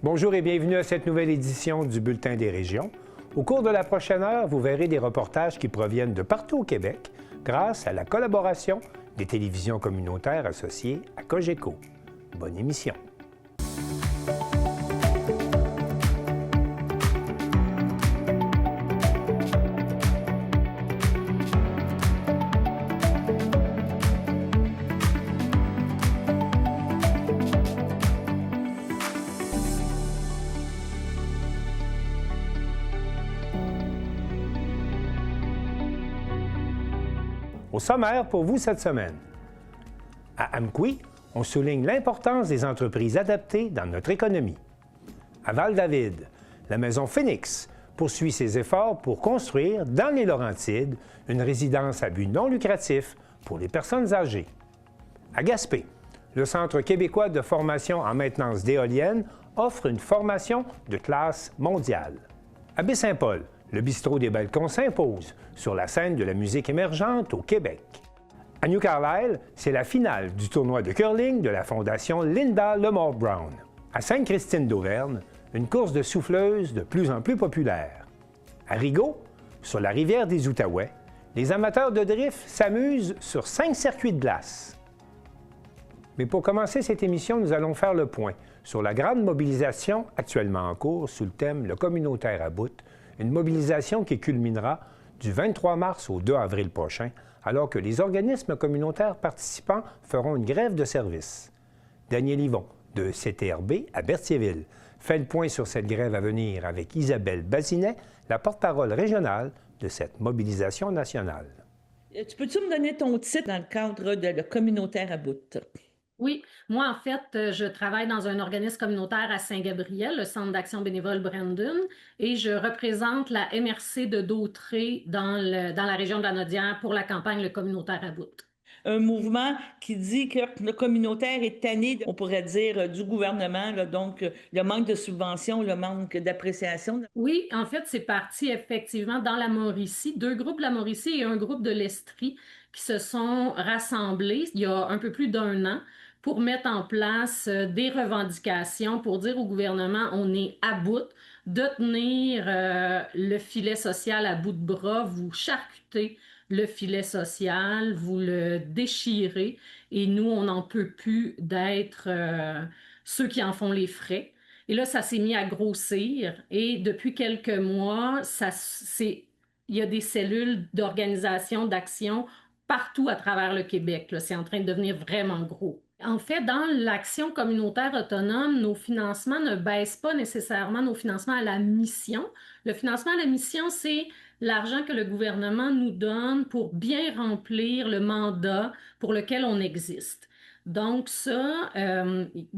Bonjour et bienvenue à cette nouvelle édition du Bulletin des régions. Au cours de la prochaine heure, vous verrez des reportages qui proviennent de partout au Québec grâce à la collaboration des télévisions communautaires associées à Cogeco. Bonne émission. Au sommaire pour vous cette semaine. À Amqui, on souligne l'importance des entreprises adaptées dans notre économie. À Val-David, la maison Phoenix poursuit ses efforts pour construire, dans les Laurentides, une résidence à but non lucratif pour les personnes âgées. À Gaspé, le Centre québécois de formation en maintenance d'éoliennes offre une formation de classe mondiale. À Baie-Saint-Paul, le bistrot des Balcons s'impose sur la scène de la musique émergente au Québec. À New Carlisle, c'est la finale du tournoi de curling de la Fondation Linda Lemore Brown. À Sainte-Christine d'Auvergne, une course de souffleuses de plus en plus populaire. À Rigaud, sur la rivière des Outaouais, les amateurs de drift s'amusent sur 5 circuits de glace. Mais pour commencer cette émission, nous allons faire le point sur la grande mobilisation actuellement en cours sous le thème « Le communautaire à bout », une mobilisation qui culminera du 23 mars au 2 avril prochain, alors que les organismes communautaires participants feront une grève de service. Daniel Yvon, de CTRB à Berthierville, fait le point sur cette grève à venir avec Isabelle Bazinet, la porte-parole régionale de cette mobilisation nationale. Peux-tu me donner ton titre dans le cadre de Le communautaire à bout? Oui, moi, en fait, je travaille dans un organisme communautaire à Saint-Gabriel, le Centre d'action bénévole Brandon, et je représente la MRC de Dautré dans la région de la Nodière pour la campagne Le communautaire à bout. Un mouvement qui dit que le communautaire est tanné, on pourrait dire, du gouvernement, là, donc le manque de subventions, le manque d'appréciation. Oui, en fait, c'est parti effectivement dans la Mauricie, 2 groupes de la Mauricie et un groupe de l'Estrie qui se sont rassemblés il y a un peu plus d'1 an pour mettre en place des revendications pour dire au gouvernement on est à bout de tenir le filet social à bout de bras, vous charcutez le filet social, vous le déchirez et nous, on n'en peut plus d'être ceux qui en font les frais. Et là, ça s'est mis à grossir et depuis quelques mois, il y a des cellules d'organisation, d'action partout à travers le Québec. C'est en train de devenir vraiment gros. En fait, dans l'action communautaire autonome, nos financements ne baissent pas nécessairement nos financements à la mission. Le financement à la mission, c'est l'argent que le gouvernement nous donne pour bien remplir le mandat pour lequel on existe. Donc ça,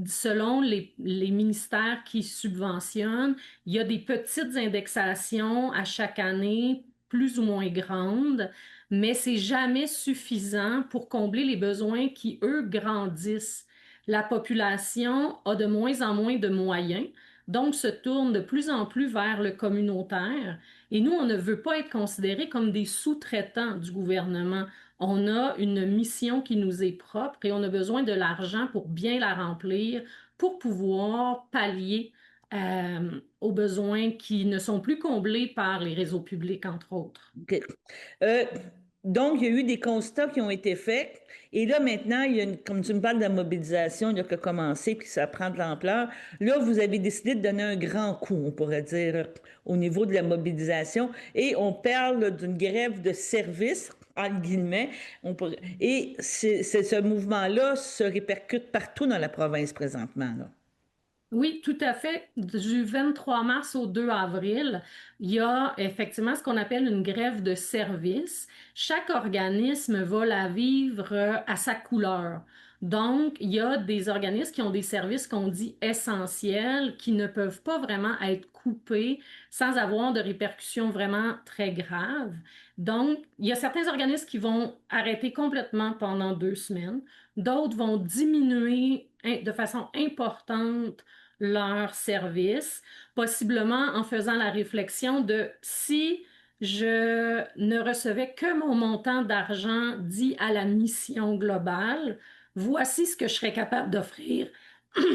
selon les ministères qui subventionnent, il y a des petites indexations à chaque année, plus ou moins grandes, mais c'est jamais suffisant pour combler les besoins qui, eux, grandissent. La population a de moins en moins de moyens, donc se tourne de plus en plus vers le communautaire. Et nous, on ne veut pas être considérés comme des sous-traitants du gouvernement. On a une mission qui nous est propre et on a besoin de l'argent pour bien la remplir, pour pouvoir pallier aux besoins qui ne sont plus comblés par les réseaux publics, entre autres. Okay. Donc, il y a eu des constats qui ont été faits. Et là, maintenant, il y a comme tu me parles de la mobilisation, il y a que commencé, puis ça prend de l'ampleur. Là, vous avez décidé de donner un grand coup, on pourrait dire, au niveau de la mobilisation. Et on parle d'une grève de service, entre guillemets. Et ce mouvement-là se répercute partout dans la province présentement, là. Oui, tout à fait. Du 23 mars au 2 avril, il y a effectivement ce qu'on appelle une grève de service. Chaque organisme va la vivre à sa couleur. Donc, il y a des organismes qui ont des services qu'on dit essentiels, qui ne peuvent pas vraiment être coupés sans avoir de répercussions vraiment très graves. Donc, il y a certains organismes qui vont arrêter complètement pendant 2 semaines. D'autres vont diminuer de façon importante leur service, possiblement en faisant la réflexion de si je ne recevais que mon montant d'argent dit à la mission globale, voici ce que je serais capable d'offrir,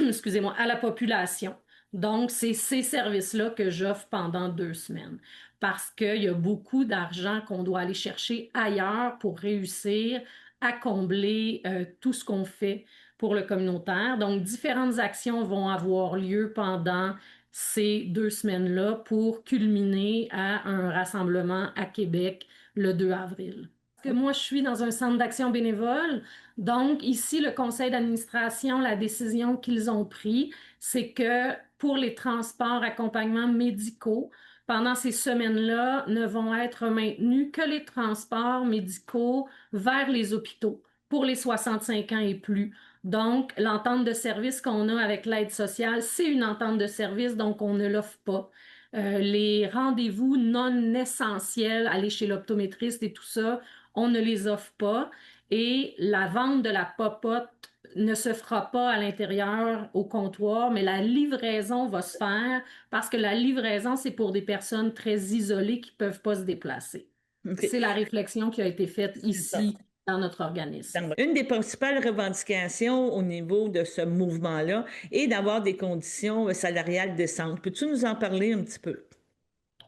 excusez-moi, à la population. Donc, c'est ces services-là que j'offre pendant 2 semaines parce qu'il y a beaucoup d'argent qu'on doit aller chercher ailleurs pour réussir à combler tout ce qu'on fait pour le communautaire. Donc, différentes actions vont avoir lieu pendant ces 2 semaines-là pour culminer à un rassemblement à Québec le 2 avril. Que moi, je suis dans un centre d'action bénévole. Donc, ici, le conseil d'administration, la décision qu'ils ont prise, c'est que pour les transports, accompagnements médicaux, pendant ces semaines-là, ne vont être maintenus que les transports médicaux vers les hôpitaux pour les 65 ans et plus. Donc, l'entente de service qu'on a avec l'aide sociale, c'est une entente de service, donc on ne l'offre pas. Les rendez-vous non essentiels, aller chez l'optométriste et tout ça, on ne les offre pas. Et la vente de la popote ne se fera pas à l'intérieur au comptoir, mais la livraison va se faire parce que la livraison, c'est pour des personnes très isolées qui ne peuvent pas se déplacer. OK. C'est la réflexion qui a été faite ici dans notre organisme. Une des principales revendications au niveau de ce mouvement-là est d'avoir des conditions salariales décentes. Peux-tu nous en parler un petit peu?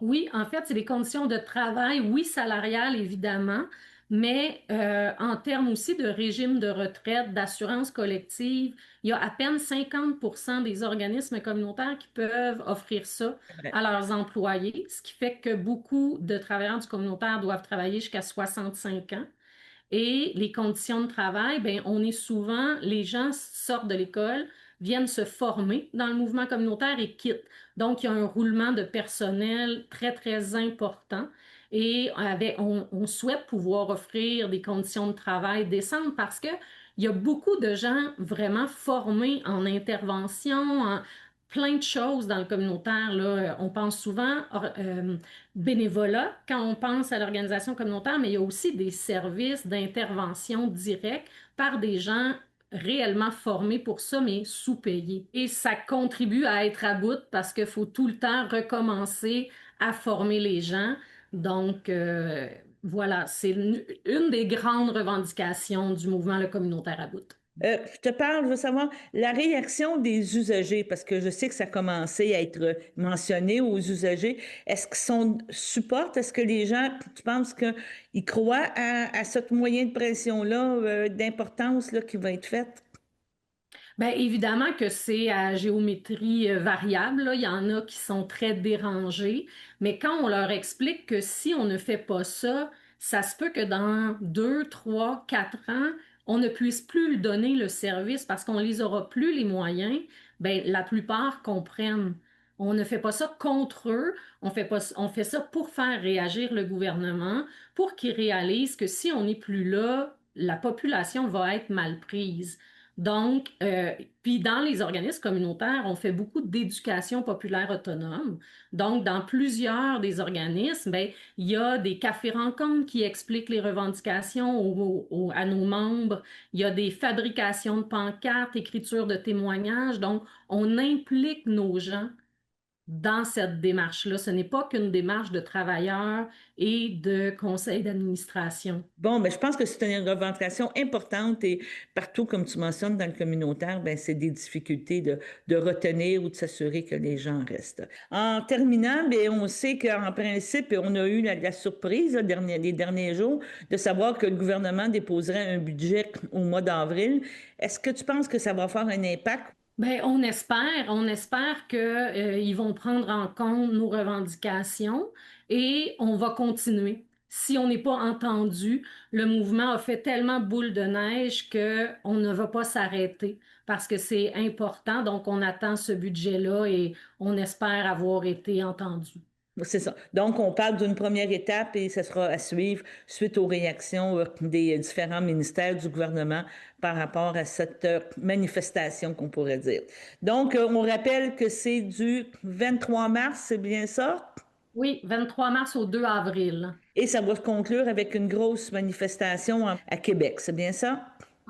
Oui, en fait, c'est des conditions de travail, oui, salariales, évidemment, mais en termes aussi de régime de retraite, d'assurance collective, il y a à peine 50% des organismes communautaires qui peuvent offrir ça à leurs employés, ce qui fait que beaucoup de travailleurs du communautaire doivent travailler jusqu'à 65 ans. Et les conditions de travail, ben, on est souvent, les gens sortent de l'école, viennent se former dans le mouvement communautaire et quittent. Donc, il y a un roulement de personnel très, très important. Et on souhaite pouvoir offrir des conditions de travail décentes parce que il y a beaucoup de gens vraiment formés en intervention, en plein de choses dans le communautaire. Là. On pense souvent bénévolat quand on pense à l'organisation communautaire, mais il y a aussi des services d'intervention directe par des gens réellement formés pour ça, mais sous-payés. Et ça contribue à être à bout parce qu'il faut tout le temps recommencer à former les gens. Donc, voilà, c'est une des grandes revendications du mouvement Le Communautaire à bout. Je te parle, je veux savoir la réaction des usagers, parce que je sais que ça a commencé à être mentionné aux usagers. Est-ce qu'ils sont supportent? Est-ce que les gens, tu penses qu'ils croient à ce moyen de pression-là, d'importance là, qui va être faite? Bien, évidemment que c'est à géométrie variable, là. Il y en a qui sont très dérangés, mais quand on leur explique que si on ne fait pas ça, ça se peut que dans 2, 3, 4 ans, on ne puisse plus lui donner le service parce qu'on les aura plus les moyens, bien, la plupart comprennent. On ne fait pas ça contre eux, on fait ça pour faire réagir le gouvernement, pour qu'ils réalisent que si on n'est plus là, la population va être mal prise. Donc, puis dans les organismes communautaires, on fait beaucoup d'éducation populaire autonome. Donc, dans plusieurs des organismes, ben, il y a des cafés-rencontres qui expliquent les revendications à nos membres. Il y a des fabrications de pancartes, écriture de témoignages. Donc, on implique nos gens dans cette démarche-là. Ce n'est pas qu'une démarche de travailleurs et de conseil d'administration. Bon, ben, je pense que c'est une revendication importante et partout, comme tu mentionnes, dans le communautaire, ben, c'est des difficultés de retenir ou de s'assurer que les gens restent. En terminant, ben, on sait qu'en principe, on a eu la surprise les derniers jours de savoir que le gouvernement déposerait un budget au mois d'avril. Est-ce que tu penses que ça va avoir un impact? Ben, on espère qu'ils vont prendre en compte nos revendications et on va continuer. Si on n'est pas entendu, le mouvement a fait tellement boule de neige qu'on ne va pas s'arrêter parce que c'est important. Donc, on attend ce budget-là et on espère avoir été entendu. C'est ça. Donc, on parle d'une première étape et ce sera à suivre suite aux réactions des différents ministères du gouvernement par rapport à cette manifestation qu'on pourrait dire. Donc, on rappelle que c'est du 23 mars, c'est bien ça? Oui, 23 mars au 2 avril. Et ça va se conclure avec une grosse manifestation à Québec, c'est bien ça?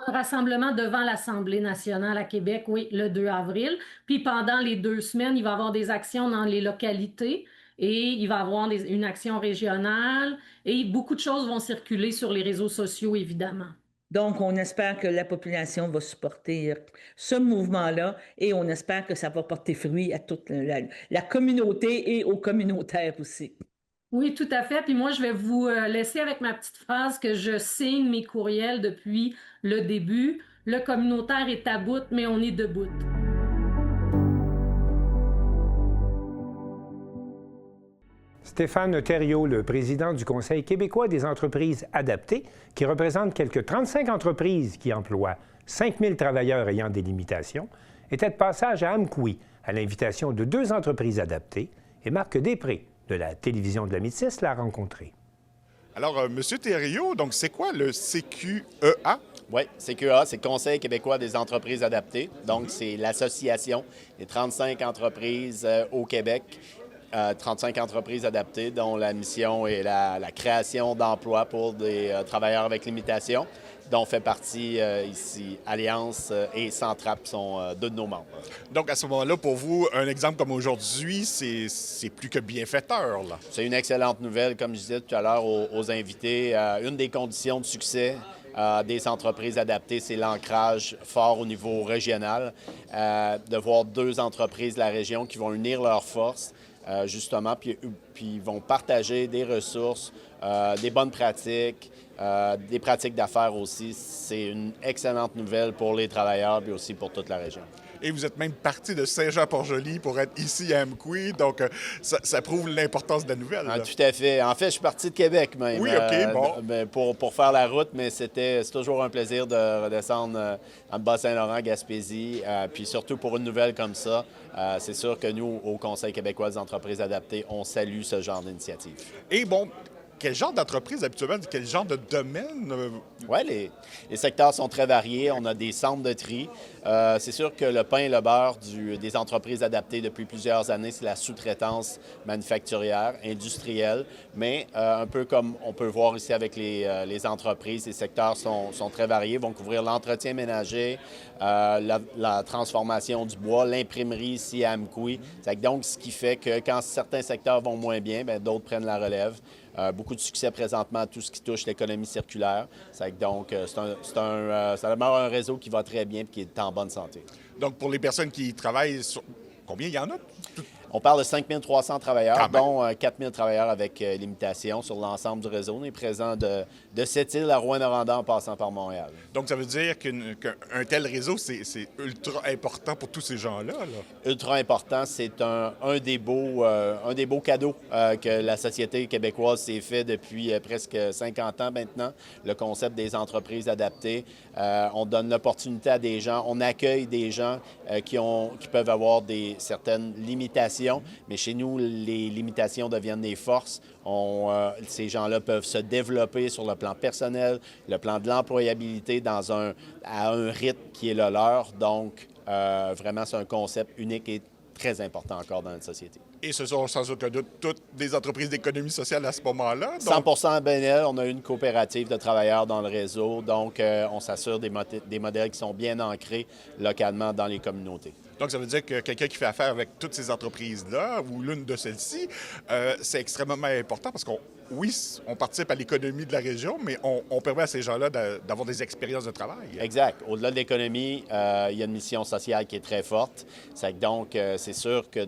Un rassemblement devant l'Assemblée nationale à Québec, oui, le 2 avril. Puis pendant les 2 semaines, il va y avoir des actions dans les localités et il va y avoir une action régionale et beaucoup de choses vont circuler sur les réseaux sociaux, évidemment. Donc, on espère que la population va supporter ce mouvement-là et on espère que ça va porter fruit à toute la communauté et aux communautaires aussi. Oui, tout à fait. Puis moi, je vais vous laisser avec ma petite phrase que je signe mes courriels depuis le début. Le communautaire est à bout, mais on est debout. Stéphane Thériault, le président du Conseil québécois des entreprises adaptées, qui représente quelques 35 entreprises qui emploient 5 000 travailleurs ayant des limitations, était de passage à Amqui à l'invitation de 2 entreprises adaptées et Marc Després de la télévision de la Métis l'a rencontré. Alors, M. Thériault, donc c'est quoi le CQEA? Oui, CQEA, c'est le Conseil québécois des entreprises adaptées. Donc, c'est l'association des 35 entreprises au Québec, 35 entreprises adaptées dont la mission est la création d'emplois pour des travailleurs avec limitation, dont fait partie ici Alliance et Centrap sont 2 de nos membres. Donc, à ce moment-là, pour vous, un exemple comme aujourd'hui, c'est plus que bienfaiteur, là. C'est une excellente nouvelle, comme je disais tout à l'heure aux invités. Une des conditions de succès des entreprises adaptées, c'est l'ancrage fort au niveau régional, de voir 2 entreprises de la région qui vont unir leurs forces, justement, puis ils vont partager des ressources, des bonnes pratiques, des pratiques d'affaires aussi. C'est une excellente nouvelle pour les travailleurs, puis aussi pour toute la région. Et vous êtes même parti de Saint-Jean-Port-Joli pour être ici à Amqui, donc ça prouve l'importance de la nouvelle. Ah, tout à fait. En fait, je suis parti de Québec même. Oui, OK, bon. Pour faire la route, mais c'est toujours un plaisir de redescendre en Bas-Saint-Laurent, Gaspésie, puis surtout pour une nouvelle comme ça. C'est sûr que nous, au Conseil québécois des entreprises adaptées, on salue ce genre d'initiative. Et bon, quel genre d'entreprise habituellement, quel genre de domaine? Oui, les secteurs sont très variés. On a des centres de tri. C'est sûr que le pain et le beurre des entreprises adaptées depuis plusieurs années, c'est la sous-traitance manufacturière, industrielle. Mais un peu comme on peut voir ici avec les entreprises, les secteurs sont très variés. Ils vont couvrir l'entretien ménager, la transformation du bois, l'imprimerie ici à Amqui. Donc, ce qui fait que quand certains secteurs vont moins bien, bien, d'autres prennent la relève. Beaucoup de succès présentement à tout ce qui touche l'économie circulaire. Donc, ça demeure un réseau qui va très bien et qui est en bonne santé. Donc, pour les personnes qui travaillent sur... Combien il y en a? On parle de 5 300 travailleurs, dont 4 000 travailleurs avec limitation sur l'ensemble du réseau. On est présent de Sept-Îles à Rouyn-Noranda en passant par Montréal. Donc, ça veut dire qu'un tel réseau, c'est ultra important pour tous ces gens-là, là. Ultra important, c'est un des beaux cadeaux que la société québécoise s'est fait depuis presque 50 ans maintenant, le concept des entreprises adaptées. On donne l'opportunité à des gens, on accueille des gens qui peuvent avoir certaines limitations. Mais chez nous, les limitations deviennent des forces. Ces gens-là peuvent se développer sur le plan personnel, le plan de l'employabilité à un rythme qui est le leur. Donc, vraiment, c'est un concept unique et très important encore dans notre société. Et ce sont sans aucun doute toutes des entreprises d'économie sociale à ce moment-là? Donc... 100% BNL. On a une coopérative de travailleurs dans le réseau. Donc, on s'assure des modèles qui sont bien ancrés localement dans les communautés. Donc, ça veut dire que quelqu'un qui fait affaire avec toutes ces entreprises-là, ou l'une de celles-ci, c'est extrêmement important parce on participe à l'économie de la région, mais on permet à ces gens-là d'avoir des expériences de travail. Exact. Au-delà de l'économie, il y a une mission sociale qui est très forte. Donc, c'est sûr que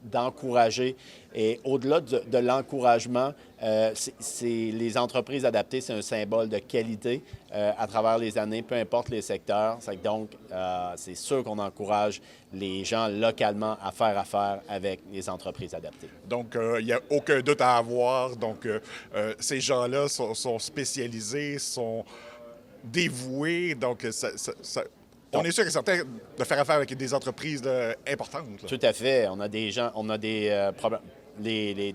d'encourager. Et au-delà de l'encouragement, les entreprises adaptées, c'est un symbole de qualité à travers les années, peu importe les secteurs. Donc, c'est sûr qu'on encourage les gens localement à faire affaire avec les entreprises adaptées. Donc, il n'y a aucun doute à avoir. Donc, ces gens-là sont spécialisés, sont dévoués. Donc, on est sûr et certain de faire affaire avec des entreprises là, importantes. Là. Tout à fait. On a des problèmes.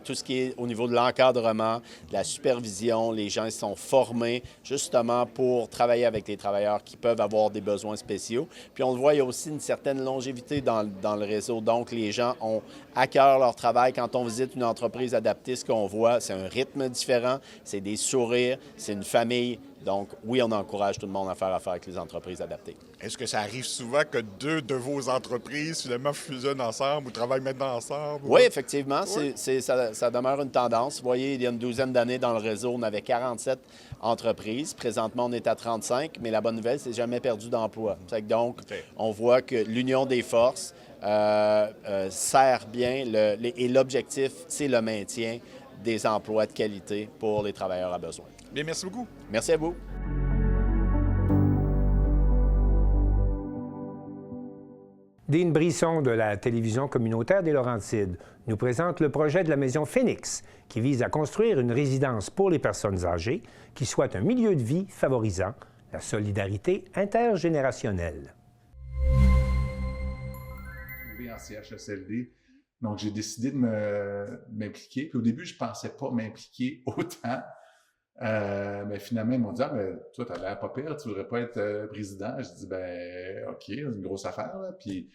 Tout ce qui est au niveau de l'encadrement, de la supervision, les gens sont formés justement pour travailler avec les travailleurs qui peuvent avoir des besoins spéciaux. Puis on le voit, il y a aussi une certaine longévité dans le réseau. Donc, les gens ont à cœur leur travail. Quand on visite une entreprise adaptée, ce qu'on voit, c'est un rythme différent, c'est des sourires, c'est une famille Donc, oui, on encourage tout le monde à faire affaire avec les entreprises adaptées. Est-ce que ça arrive souvent que deux de vos entreprises, finalement, fusionnent ensemble ou travaillent maintenant ensemble? Oui, effectivement, ça demeure une tendance. Vous voyez, il y a une douzaine d'années dans le réseau, on avait 47 entreprises. Présentement, on est à 35, mais la bonne nouvelle, c'est jamais perdu d'emploi. Donc, on voit que l'union des forces sert bien et l'objectif, c'est le maintien des emplois de qualité pour les travailleurs à besoin. Bien, merci beaucoup. Merci à vous. Dean Brisson de la télévision communautaire des Laurentides nous présente le projet de la Maison Phoenix qui vise à construire une résidence pour les personnes âgées qui soit un milieu de vie favorisant la solidarité intergénérationnelle. En CHSLD, donc j'ai décidé de m'impliquer. Puis au début, je ne pensais pas m'impliquer autant. Mais finalement, ils m'ont dit « Ah, ben, toi, tu as l'air pas pire, tu ne voudrais pas être président. » Je dis « Ben, OK, c'est une grosse affaire. » Là. Puis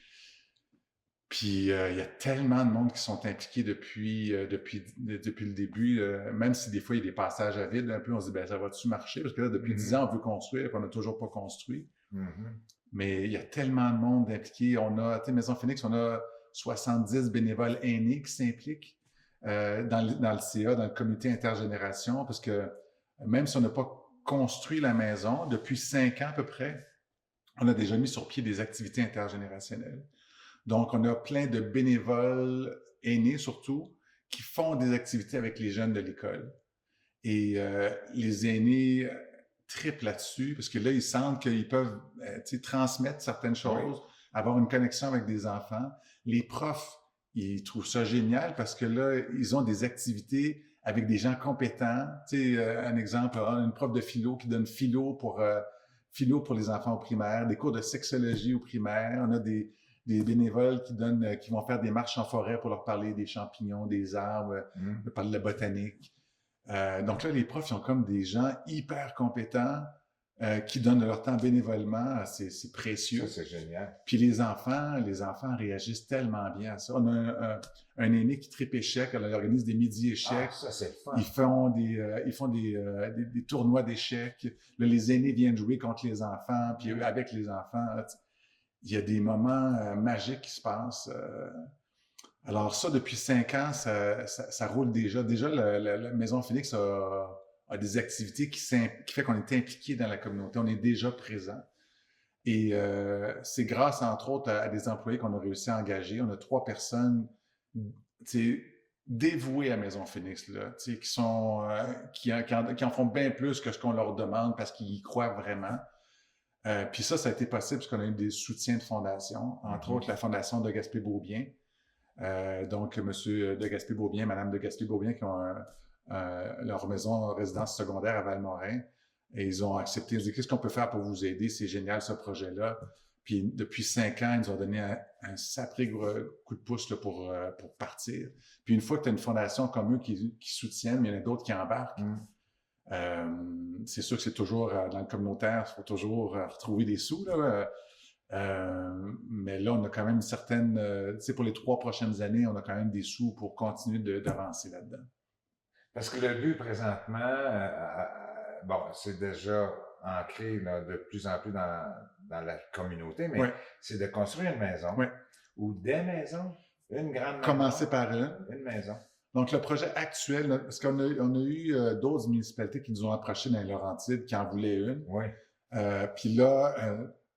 il y a tellement de monde qui sont impliqués depuis le début, même si des fois, il y a des passages à vide un peu, on se dit « Ben, ça va-tu marcher? » Parce que là, depuis 10 ans, on veut construire, puis on n'a toujours pas construit. Mais il y a tellement de monde impliqué. On a, tu sais, Maison Phoenix, on a 70 bénévoles aînés qui s'impliquent dans le CA, dans le comité intergénération, parce que même si on n'a pas construit la maison, depuis 5 ans à peu près, on a déjà mis sur pied des activités intergénérationnelles. Donc, on a plein de bénévoles aînés, surtout, qui font des activités avec les jeunes de l'école. Et les aînés triplent là-dessus, parce que là, ils sentent qu'ils peuvent transmettre certaines choses, avoir une connexion avec des enfants. Les profs, ils trouvent ça génial parce que là, ils ont des activités avec des gens compétents. Tu sais, un exemple, une prof de philo qui donne philo pour les enfants au primaire, des cours de sexologie au primaire. On a des bénévoles qui vont faire des marches en forêt pour leur parler des champignons, des arbres, de parler de la botanique. Donc là, les profs sont comme des gens hyper compétents qui donnent de leur temps bénévolement. C'est précieux. Ça, c'est génial. Puis les enfants réagissent tellement bien à ça. On a un aîné qui tripe échecs, elle organise des midis échecs. Ah, ça, c'est le fun. Ils font des tournois d'échecs. Là, les aînés viennent jouer contre les enfants, puis avec les enfants. Il y a des moments magiques qui se passent. Alors ça, depuis 5 ans, ça roule déjà. Déjà, la Maison Phoenix a des activités qui fait qu'on est impliqué dans la communauté. On est déjà présent. Et c'est grâce, entre autres, à des employés qu'on a réussi à engager. On a 3 personnes dévouées à Maison Phoenix, là, qui en font bien plus que ce qu'on leur demande parce qu'ils y croient vraiment. Puis ça a été possible parce qu'on a eu des soutiens de fondations, entre autres la Fondation de Gaspé-Beaubien. Donc, M. de Gaspé-Beaubien, Mme de Gaspé-Beaubien qui ont leur maison résidence secondaire à Valmorin. Et ils ont accepté, ils ont dit « Qu'est-ce qu'on peut faire pour vous aider? C'est génial ce projet-là. » Puis depuis 5 ans, ils nous ont donné un sacré coup de pouce là, pour partir. Puis une fois que tu as une fondation comme eux qui soutiennent, mais il y en a d'autres qui embarquent. C'est sûr que c'est toujours dans le communautaire, il faut toujours retrouver des sous. Là. Mais là, on a quand même une certaine... tu sais, pour les 3 prochaines années, on a quand même des sous pour continuer d'avancer là-dedans. Parce que le but, présentement, c'est déjà ancré là, de plus en plus dans la communauté, mais c'est de construire une maison ou des maisons, une grande maison. Commencer par une maison. Donc, le projet actuel, parce qu'on a eu d'autres municipalités qui nous ont approchés dans les Laurentides qui en voulaient une. Puis là,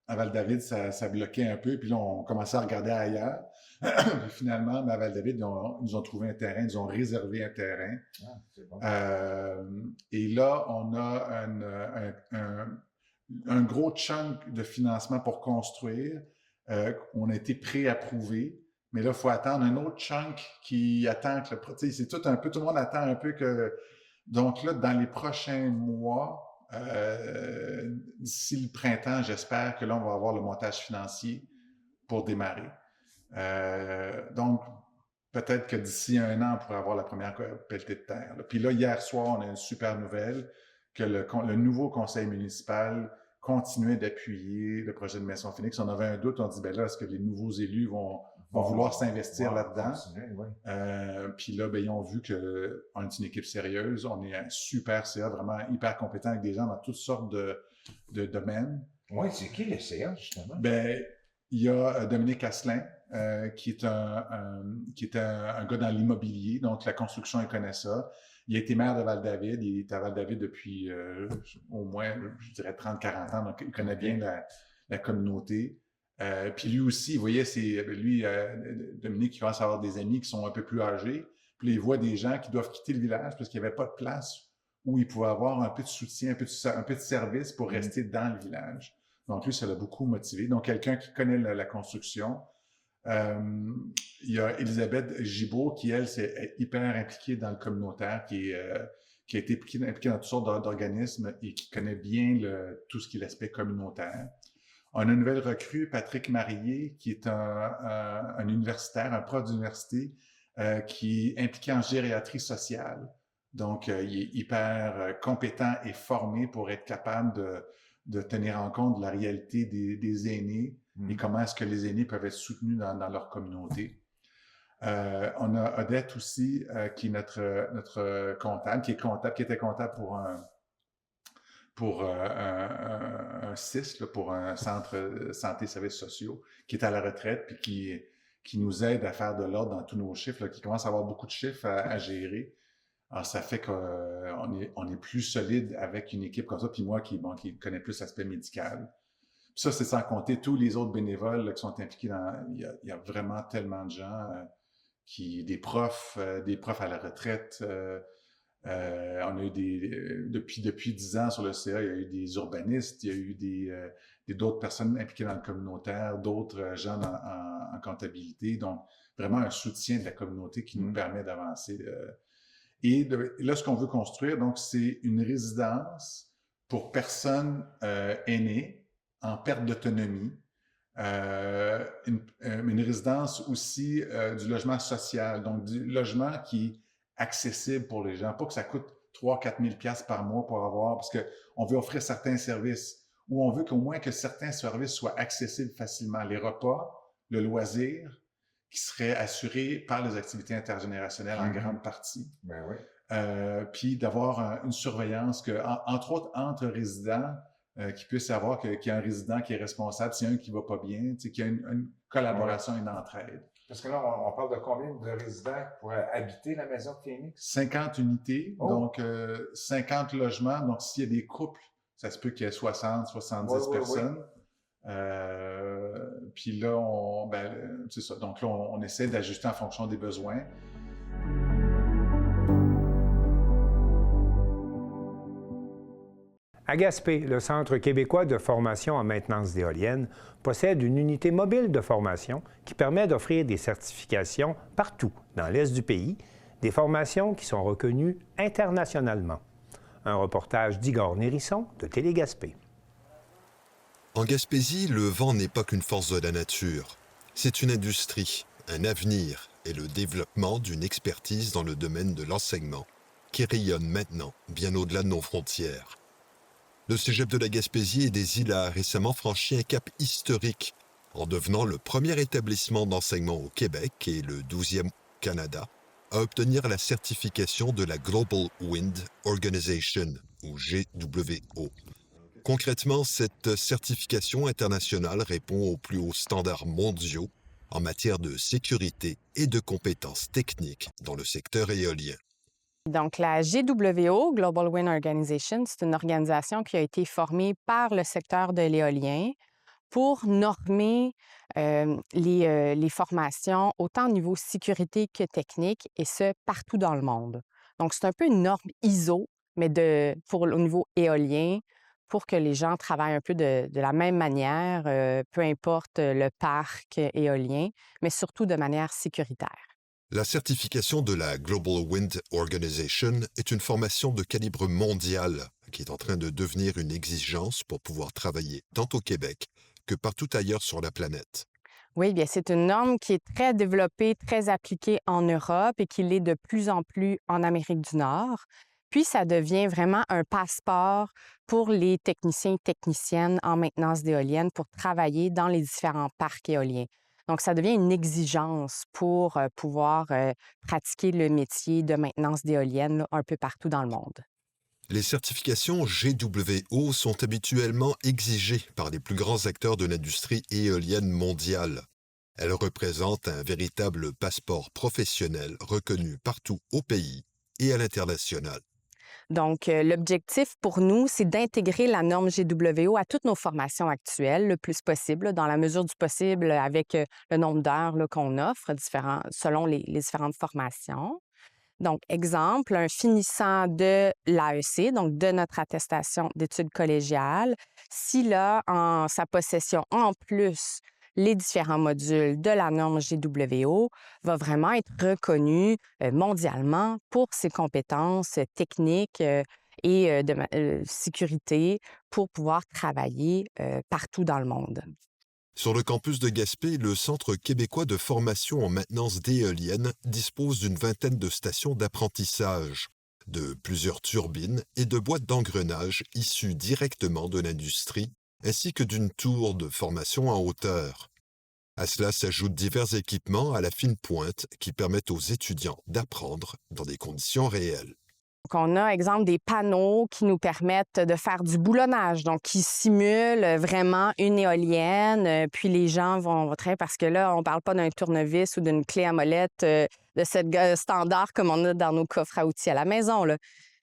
à Val-David, ça bloquait un peu. Puis là, on commençait à regarder ailleurs. Puis finalement, à Val-David, ils nous ont trouvé un terrain, ils ont réservé un terrain. Ah, c'est bon. Et là, on a un gros chunk de financement pour construire. On a été pré-approuvé. Mais là, il faut attendre un autre chunk qui attend que c'est tout le monde attend un peu que... Donc là, dans les prochains mois, d'ici le printemps, j'espère que là, on va avoir le montage financier pour démarrer. Donc, peut-être que d'ici 1 an, on pourra avoir la première pelletée de terre. Là. Puis là, hier soir, on a une super nouvelle que le nouveau conseil municipal continuait d'appuyer le projet de Maison Phoenix. On avait un doute, on dit, ben là, est-ce que les nouveaux élus vont vont vouloir s'investir là-dedans. Oui. Puis là, ben, ils ont vu qu'on est une équipe sérieuse, on est un super CA, vraiment hyper compétent avec des gens dans toutes sortes de domaines. Oui, c'est qui le CA, justement? Ben, il y a Dominique Asselin, qui est un gars dans l'immobilier, donc la construction, il connaît ça. Il a été maire de Val-David, il est à Val-David depuis au moins, je dirais, 30-40 ans, donc il connaît bien la communauté. Puis lui aussi, vous voyez, Dominique, il commence à avoir des amis qui sont un peu plus âgés, puis là, il voit des gens qui doivent quitter le village parce qu'il n'y avait pas de place où il pouvait avoir un peu de soutien, un peu de service pour rester dans le village. Donc lui, ça l'a beaucoup motivé. Donc quelqu'un qui connaît la construction. Il y a Elisabeth Gibault qui, elle, est hyper impliquée dans le communautaire, qui a été impliquée dans toutes sortes d'organismes et qui connaît bien tout ce qui est l'aspect communautaire. On a une nouvelle recrue, Patrick Marié, qui est un universitaire, un prof d'université, qui est impliqué en gériatrie sociale. Donc, il est hyper compétent et formé pour être capable de tenir en compte de la réalité des aînés et comment est-ce que les aînés peuvent être soutenus dans leur communauté. On a Odette aussi, qui est notre comptable, qui était comptable pour un CIS, là, pour un centre santé et services sociaux, qui est à la retraite, puis qui nous aide à faire de l'ordre dans tous nos chiffres, là, qui commence à avoir beaucoup de chiffres à gérer. Alors, ça fait qu'on est plus solide avec une équipe comme ça, puis moi qui connais plus l'aspect médical. Puis ça, c'est sans compter tous les autres bénévoles là, qui sont impliqués il y a vraiment tellement de gens, des profs à la retraite. On a eu depuis 10 ans sur le CA, il y a eu des urbanistes, il y a eu d'autres personnes impliquées dans le communautaire, d'autres gens en comptabilité. Donc, vraiment un soutien de la communauté qui nous permet d'avancer. Et là, ce qu'on veut construire, donc, c'est une résidence pour personnes aînées en perte d'autonomie, une résidence aussi du logement social, donc du logement qui est accessible pour les gens, pas que ça coûte 3-4 000 $ par mois pour avoir, parce qu'on veut offrir certains services, ou on veut qu'au moins que certains services soient accessibles facilement. Les repas, le loisir, qui seraient assurés par les activités intergénérationnelles en grande partie. Ben oui. Puis d'avoir une surveillance, entre autres entre résidents, qui puisse savoir qu'il y a un résident qui est responsable, s'il y a un qui ne va pas bien, qu'il y a une collaboration, une entraide. Parce que là, on parle de combien de résidents pourraient habiter la maison de Phoenix? 50 unités, donc 50 logements. Donc, s'il y a des couples, ça se peut qu'il y ait 60, 70 personnes. Puis là, c'est ça. Donc là, on essaie d'ajuster en fonction des besoins. À Gaspé, le Centre québécois de formation en maintenance d'éoliennes possède une unité mobile de formation qui permet d'offrir des certifications partout dans l'est du pays, des formations qui sont reconnues internationalement. Un reportage d'Igor Nérisson de Télé-Gaspé. En Gaspésie, le vent n'est pas qu'une force de la nature. C'est une industrie, un avenir et le développement d'une expertise dans le domaine de l'enseignement qui rayonne maintenant bien au-delà de nos frontières. Le Cégep de la Gaspésie et des Îles a récemment franchi un cap historique en devenant le premier établissement d'enseignement au Québec et le 12e au Canada à obtenir la certification de la Global Wind Organization, ou GWO. Concrètement, cette certification internationale répond aux plus hauts standards mondiaux en matière de sécurité et de compétences techniques dans le secteur éolien. Donc, la GWO, Global Wind Organization, c'est une organisation qui a été formée par le secteur de l'éolien pour normer les formations autant au niveau sécurité que technique, et ce, partout dans le monde. Donc, c'est un peu une norme ISO, mais au niveau éolien, pour que les gens travaillent un peu de la même manière, peu importe le parc éolien, mais surtout de manière sécuritaire. La certification de la Global Wind Organization est une formation de calibre mondial qui est en train de devenir une exigence pour pouvoir travailler tant au Québec que partout ailleurs sur la planète. Oui, bien, c'est une norme qui est très développée, très appliquée en Europe et qui l'est de plus en plus en Amérique du Nord. Puis, ça devient vraiment un passeport pour les techniciens et techniciennes en maintenance d'éoliennes pour travailler dans les différents parcs éoliens. Donc, ça devient une exigence pour pouvoir pratiquer le métier de maintenance d'éoliennes là, un peu partout dans le monde. Les certifications GWO sont habituellement exigées par les plus grands acteurs de l'industrie éolienne mondiale. Elles représentent un véritable passeport professionnel reconnu partout au pays et à l'international. Donc, l'objectif pour nous, c'est d'intégrer la norme GWO à toutes nos formations actuelles le plus possible, là, dans la mesure du possible avec le nombre d'heures là, qu'on offre selon les différentes formations. Donc, exemple, un finissant de l'AEC, donc de notre attestation d'études collégiales, s'il a en sa possession en plus les différents modules de la norme GWO, va vraiment être reconnu mondialement pour ses compétences techniques et de sécurité pour pouvoir travailler partout dans le monde. Sur le campus de Gaspé, le Centre québécois de formation en maintenance d'éoliennes dispose d'une vingtaine de stations d'apprentissage, de plusieurs turbines et de boîtes d'engrenage issues directement de l'industrie, ainsi que d'une tour de formation en hauteur. À cela s'ajoutent divers équipements à la fine pointe qui permettent aux étudiants d'apprendre dans des conditions réelles. Donc, on a, exemple, des panneaux qui nous permettent de faire du boulonnage, donc qui simulent vraiment une éolienne. Puis les gens vont très... Parce que là, on ne parle pas d'un tournevis ou d'une clé à molette de cette standard comme on a dans nos coffres à outils à la maison, là.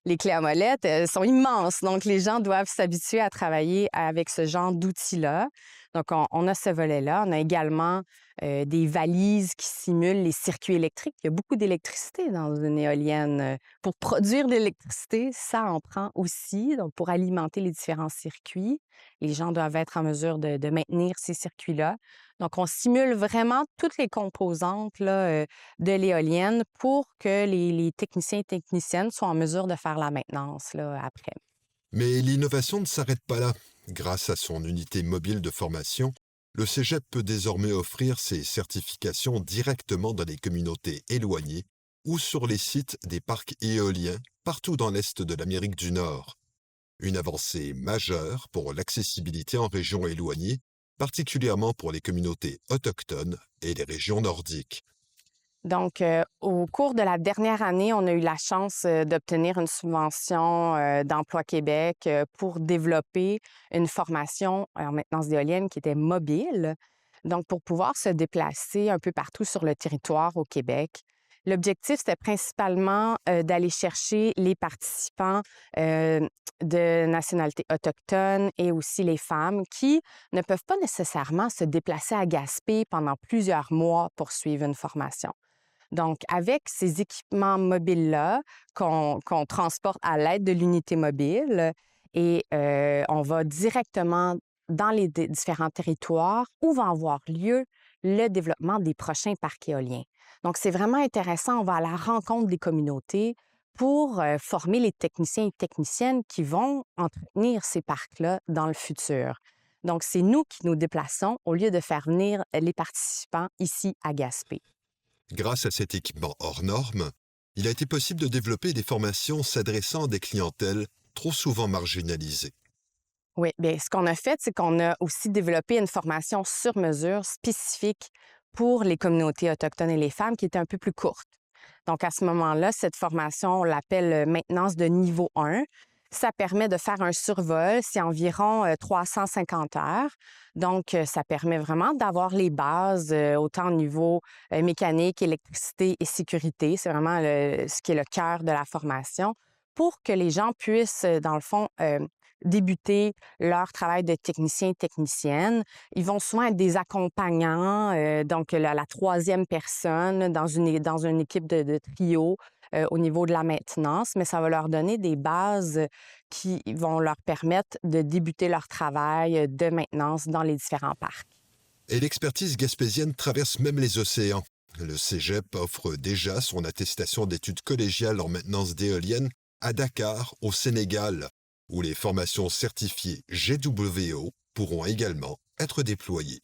Les clés à molette, elles sont immenses. Donc, les gens doivent s'habituer à travailler avec ce genre d'outils-là. Donc, on a ce volet-là. On a également des valises qui simulent les circuits électriques. Il y a beaucoup d'électricité dans une éolienne. Pour produire de l'électricité, ça en prend aussi. Donc, pour alimenter les différents circuits, les gens doivent être en mesure de maintenir ces circuits-là. Donc, on simule vraiment toutes les composantes là, de l'éolienne pour que les techniciens et techniciennes soient en mesure de faire la maintenance là, après. Mais l'innovation ne s'arrête pas là. Grâce à son unité mobile de formation, le Cégep peut désormais offrir ses certifications directement dans les communautés éloignées ou sur les sites des parcs éoliens partout dans l'Est de l'Amérique du Nord. Une avancée majeure pour l'accessibilité en régions éloignées, particulièrement pour les communautés autochtones et les régions nordiques. Donc, au cours de la dernière année, on a eu la chance d'obtenir une subvention d'Emploi Québec pour développer une formation en maintenance d'éoliennes qui était mobile, donc pour pouvoir se déplacer un peu partout sur le territoire au Québec. L'objectif, c'était principalement d'aller chercher les participants de nationalité autochtone et aussi les femmes qui ne peuvent pas nécessairement se déplacer à Gaspé pendant plusieurs mois pour suivre une formation. Donc, avec ces équipements mobiles-là qu'on transporte à l'aide de l'unité mobile et on va directement dans les différents territoires où va avoir lieu le développement des prochains parcs éoliens. Donc, c'est vraiment intéressant. On va à la rencontre des communautés pour former les techniciens et techniciennes qui vont entretenir ces parcs-là dans le futur. Donc, c'est nous qui nous déplaçons au lieu de faire venir les participants ici à Gaspé. Grâce à cet équipement hors norme, il a été possible de développer des formations s'adressant à des clientèles trop souvent marginalisées. Oui, bien, ce qu'on a fait, c'est qu'on a aussi développé une formation sur mesure spécifique pour les communautés autochtones et les femmes qui était un peu plus courte. Donc, à ce moment-là, cette formation, on l'appelle maintenance de niveau 1. Ça permet de faire un survol, c'est environ 350 heures. Donc, ça permet vraiment d'avoir les bases, autant au niveau mécanique, électricité et sécurité. C'est vraiment ce qui est le cœur de la formation pour que les gens puissent, dans le fond, débuter leur travail de technicien et technicienne. Ils vont souvent être des accompagnants, donc la troisième personne dans une équipe de trio au niveau de la maintenance, mais ça va leur donner des bases qui vont leur permettre de débuter leur travail de maintenance dans les différents parcs. Et l'expertise gaspésienne traverse même les océans. Le Cégep offre déjà son attestation d'études collégiales en maintenance d'éoliennes à Dakar, au Sénégal, où les formations certifiées GWO pourront également être déployées.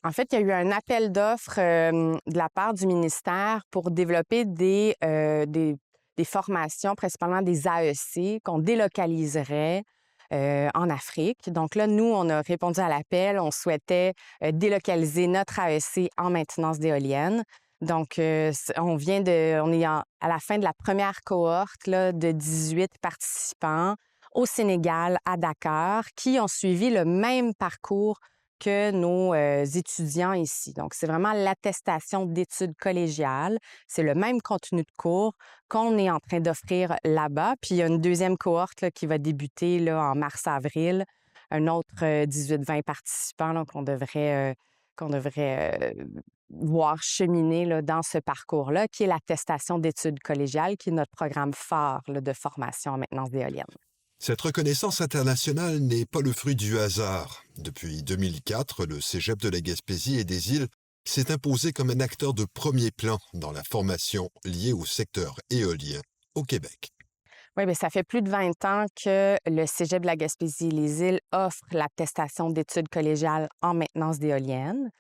En fait, il y a eu un appel d'offres de la part du ministère pour développer des formations, principalement des AEC, qu'on délocaliserait en Afrique. Donc là, nous, on a répondu à l'appel. On souhaitait délocaliser notre AEC en maintenance d'éoliennes. Donc, on est à la fin de la première cohorte là, de 18 participants au Sénégal, à Dakar, qui ont suivi le même parcours que nos étudiants ici. Donc, c'est vraiment l'attestation d'études collégiales. C'est le même contenu de cours qu'on est en train d'offrir là-bas. Puis, il y a une deuxième cohorte là, qui va débuter là, en mars-avril. Un autre 18-20 participants là, qu'on devrait voir cheminer là, dans ce parcours-là, qui est l'attestation d'études collégiales, qui est notre programme phare là, de formation en maintenance d'éoliennes. Cette reconnaissance internationale n'est pas le fruit du hasard. Depuis 2004, le Cégep de la Gaspésie et des Îles s'est imposé comme un acteur de premier plan dans la formation liée au secteur éolien au Québec. Oui, bien, ça fait plus de 20 ans que le Cégep de la Gaspésie et les Îles offre l'attestation d'études collégiales en maintenance d'éoliennes.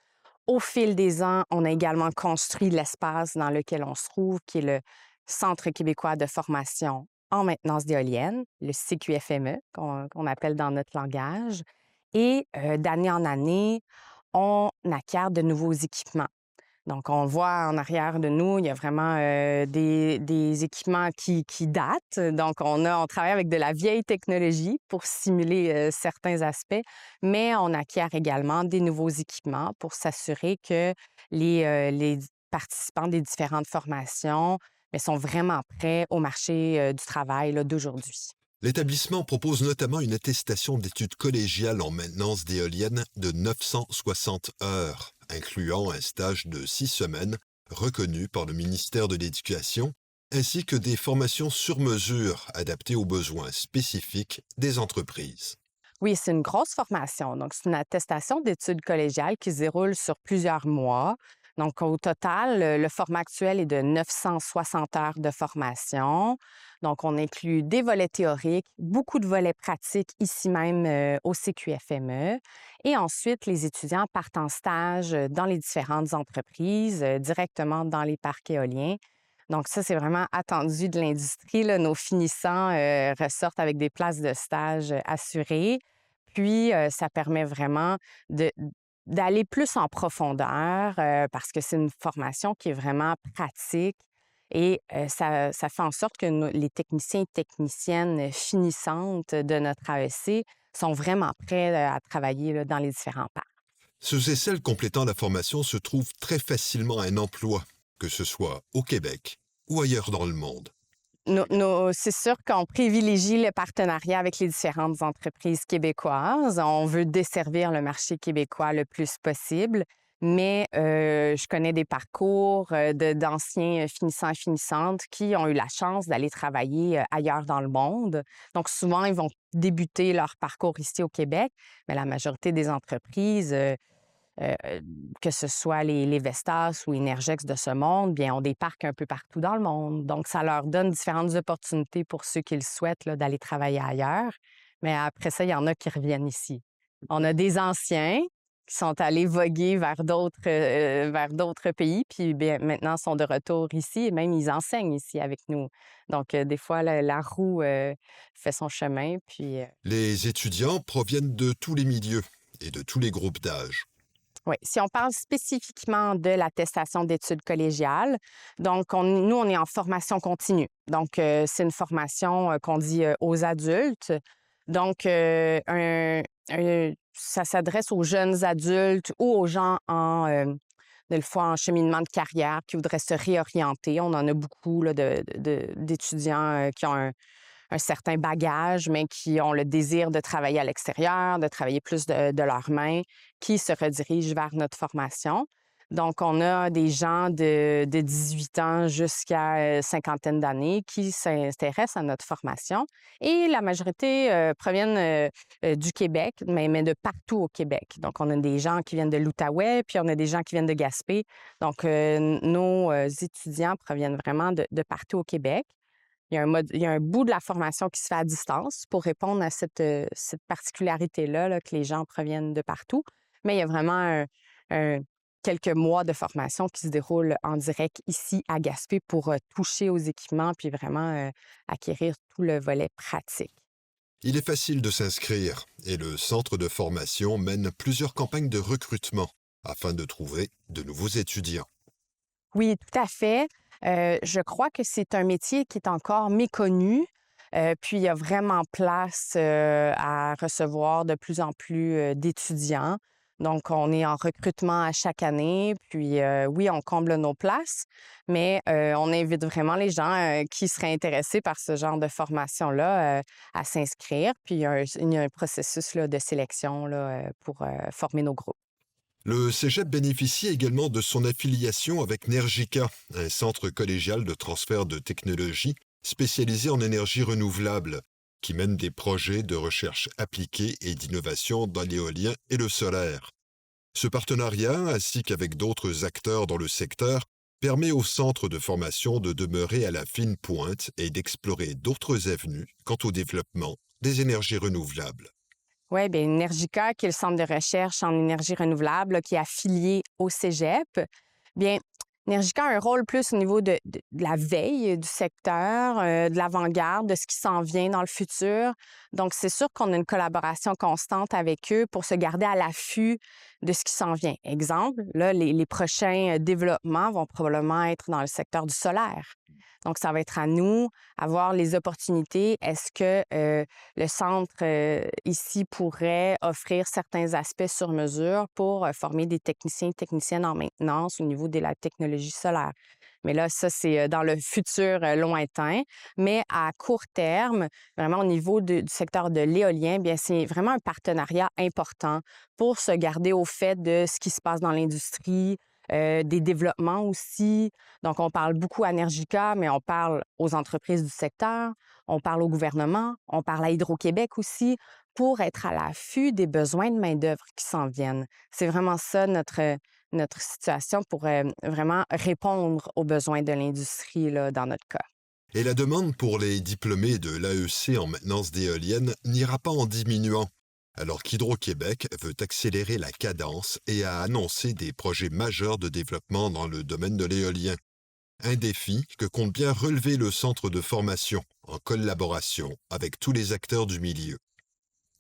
Au fil des ans, on a également construit l'espace dans lequel on se trouve, qui est le Centre québécois de formation en maintenance d'éoliennes, le CQFME, qu'on appelle dans notre langage. Et d'année en année, on acquiert de nouveaux équipements. Donc, on voit en arrière de nous, il y a vraiment des équipements qui datent. Donc, on travaille avec de la vieille technologie pour simuler certains aspects, mais on acquiert également des nouveaux équipements pour s'assurer que les participants des différentes formations sont vraiment prêts au marché du travail là, d'aujourd'hui. L'établissement propose notamment une attestation d'études collégiales en maintenance d'éoliennes de 960 heures, incluant un stage de 6 semaines reconnu par le ministère de l'Éducation, ainsi que des formations sur mesure adaptées aux besoins spécifiques des entreprises. Oui, c'est une grosse formation. Donc, c'est une attestation d'études collégiales qui se déroule sur plusieurs mois. Donc, au total, le format actuel est de 960 heures de formation. Donc, on inclut des volets théoriques, beaucoup de volets pratiques ici même au CQFME. Et ensuite, les étudiants partent en stage dans les différentes entreprises, directement dans les parcs éoliens. Donc, ça, c'est vraiment attendu de l'industrie, là. Nos finissants ressortent avec des places de stage assurées. Puis, ça permet vraiment d'aller plus en profondeur parce que c'est une formation qui est vraiment pratique et ça fait en sorte que les techniciens et techniciennes finissantes de notre AEC sont vraiment prêts à travailler là, dans les différents parcs. Ceux et celles complétant la formation se trouvent très facilement un emploi, que ce soit au Québec ou ailleurs dans le monde. C'est sûr qu'on privilégie le partenariat avec les différentes entreprises québécoises. On veut desservir le marché québécois le plus possible, mais je connais des parcours d'anciens finissants et finissantes qui ont eu la chance d'aller travailler ailleurs dans le monde. Donc, souvent, ils vont débuter leur parcours ici au Québec, mais la majorité des entreprises que ce soit les Vestas ou Énergex de ce monde, bien, ont des parcs un peu partout dans le monde. Donc, ça leur donne différentes opportunités pour ceux qui le souhaitent là, d'aller travailler ailleurs. Mais après ça, il y en a qui reviennent ici. On a des anciens qui sont allés voguer vers d'autres pays, puis bien, maintenant sont de retour ici et même ils enseignent ici avec nous. Donc, des fois, la roue fait son chemin. Puis, Les étudiants proviennent de tous les milieux et de tous les groupes d'âge. Oui, si on parle spécifiquement de l'attestation d'études collégiales, donc nous, on est en formation continue. Donc, c'est une formation qu'on dit aux adultes. Donc, ça s'adresse aux jeunes adultes ou aux gens des fois en cheminement de carrière qui voudraient se réorienter. On en a beaucoup là, d'étudiants qui ont un certain bagage, mais qui ont le désir de travailler à l'extérieur, de travailler plus de leurs mains, qui se redirigent vers notre formation. Donc, on a des gens de 18 ans jusqu'à cinquantaine d'années qui s'intéressent à notre formation. Et la majorité proviennent du Québec, mais de partout au Québec. Donc, on a des gens qui viennent de l'Outaouais, puis on a des gens qui viennent de Gaspé. Donc, nos étudiants proviennent vraiment de partout au Québec. Il y a un bout de la formation qui se fait à distance pour répondre à cette particularité-là, là, que les gens proviennent de partout. Mais il y a vraiment quelques mois de formation qui se déroulent en direct ici à Gaspé pour toucher aux équipements puis vraiment acquérir tout le volet pratique. Il est facile de s'inscrire et le centre de formation mène plusieurs campagnes de recrutement afin de trouver de nouveaux étudiants. Oui, tout à fait. Je crois que c'est un métier qui est encore méconnu. Puis, il y a vraiment place à recevoir de plus en plus d'étudiants. Donc, on est en recrutement à chaque année. Puis, oui, on comble nos places, mais on invite vraiment les gens qui seraient intéressés par ce genre de formation-là à s'inscrire. Puis, il y a un processus là, de sélection là, pour former nos groupes. Le Cégep bénéficie également de son affiliation avec Nergica, un centre collégial de transfert de technologie spécialisé en énergie renouvelable, qui mène des projets de recherche appliquée et d'innovation dans l'éolien et le solaire. Ce partenariat, ainsi qu'avec d'autres acteurs dans le secteur, permet au centre de formation de demeurer à la fine pointe et d'explorer d'autres avenues quant au développement des énergies renouvelables. Oui, bien, Nergica, qui est le centre de recherche en énergie renouvelable, là, qui est affilié au Cégep, bien, Nergica a un rôle plus au niveau de la veille du secteur, de l'avant-garde, de ce qui s'en vient dans le futur. Donc, c'est sûr qu'on a une collaboration constante avec eux pour se garder à l'affût de ce qui s'en vient. Exemple, là, les prochains développements vont probablement être dans le secteur du solaire. Donc, ça va être à nous à voir les opportunités. Est-ce que le centre ici pourrait offrir certains aspects sur mesure pour former des techniciens et techniciennes en maintenance au niveau de la technologie solaire? Mais là, ça, c'est dans le futur lointain. Mais à court terme, vraiment au niveau du secteur de l'éolien, bien, c'est vraiment un partenariat important pour se garder au fait de ce qui se passe dans l'industrie, des développements aussi. Donc, on parle beaucoup à Nergica, mais on parle aux entreprises du secteur, on parle au gouvernement, on parle à Hydro-Québec aussi, pour être à l'affût des besoins de main-d'œuvre qui s'en viennent. C'est vraiment ça notre situation pour vraiment répondre aux besoins de l'industrie là, dans notre cas. Et la demande pour les diplômés de l'AEC en maintenance d'éoliennes n'ira pas en diminuant, alors qu'Hydro-Québec veut accélérer la cadence et a annoncé des projets majeurs de développement dans le domaine de l'éolien. Un défi que compte bien relever le centre de formation en collaboration avec tous les acteurs du milieu.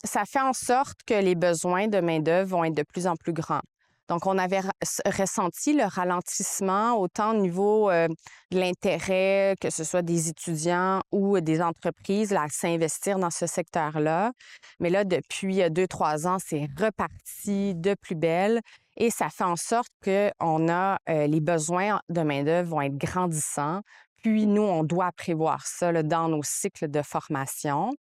Ça fait en sorte que les besoins de main-d'œuvre vont être de plus en plus grands. Donc, on avait ressenti le ralentissement autant au niveau de l'intérêt, que ce soit des étudiants ou des entreprises, là, à s'investir dans ce secteur-là. Mais là, depuis 2-3 ans, c'est reparti de plus belle et ça fait en sorte qu'on a les besoins de main-d'œuvre vont être grandissants. Puis, nous, on doit prévoir ça là, dans nos cycles de formation.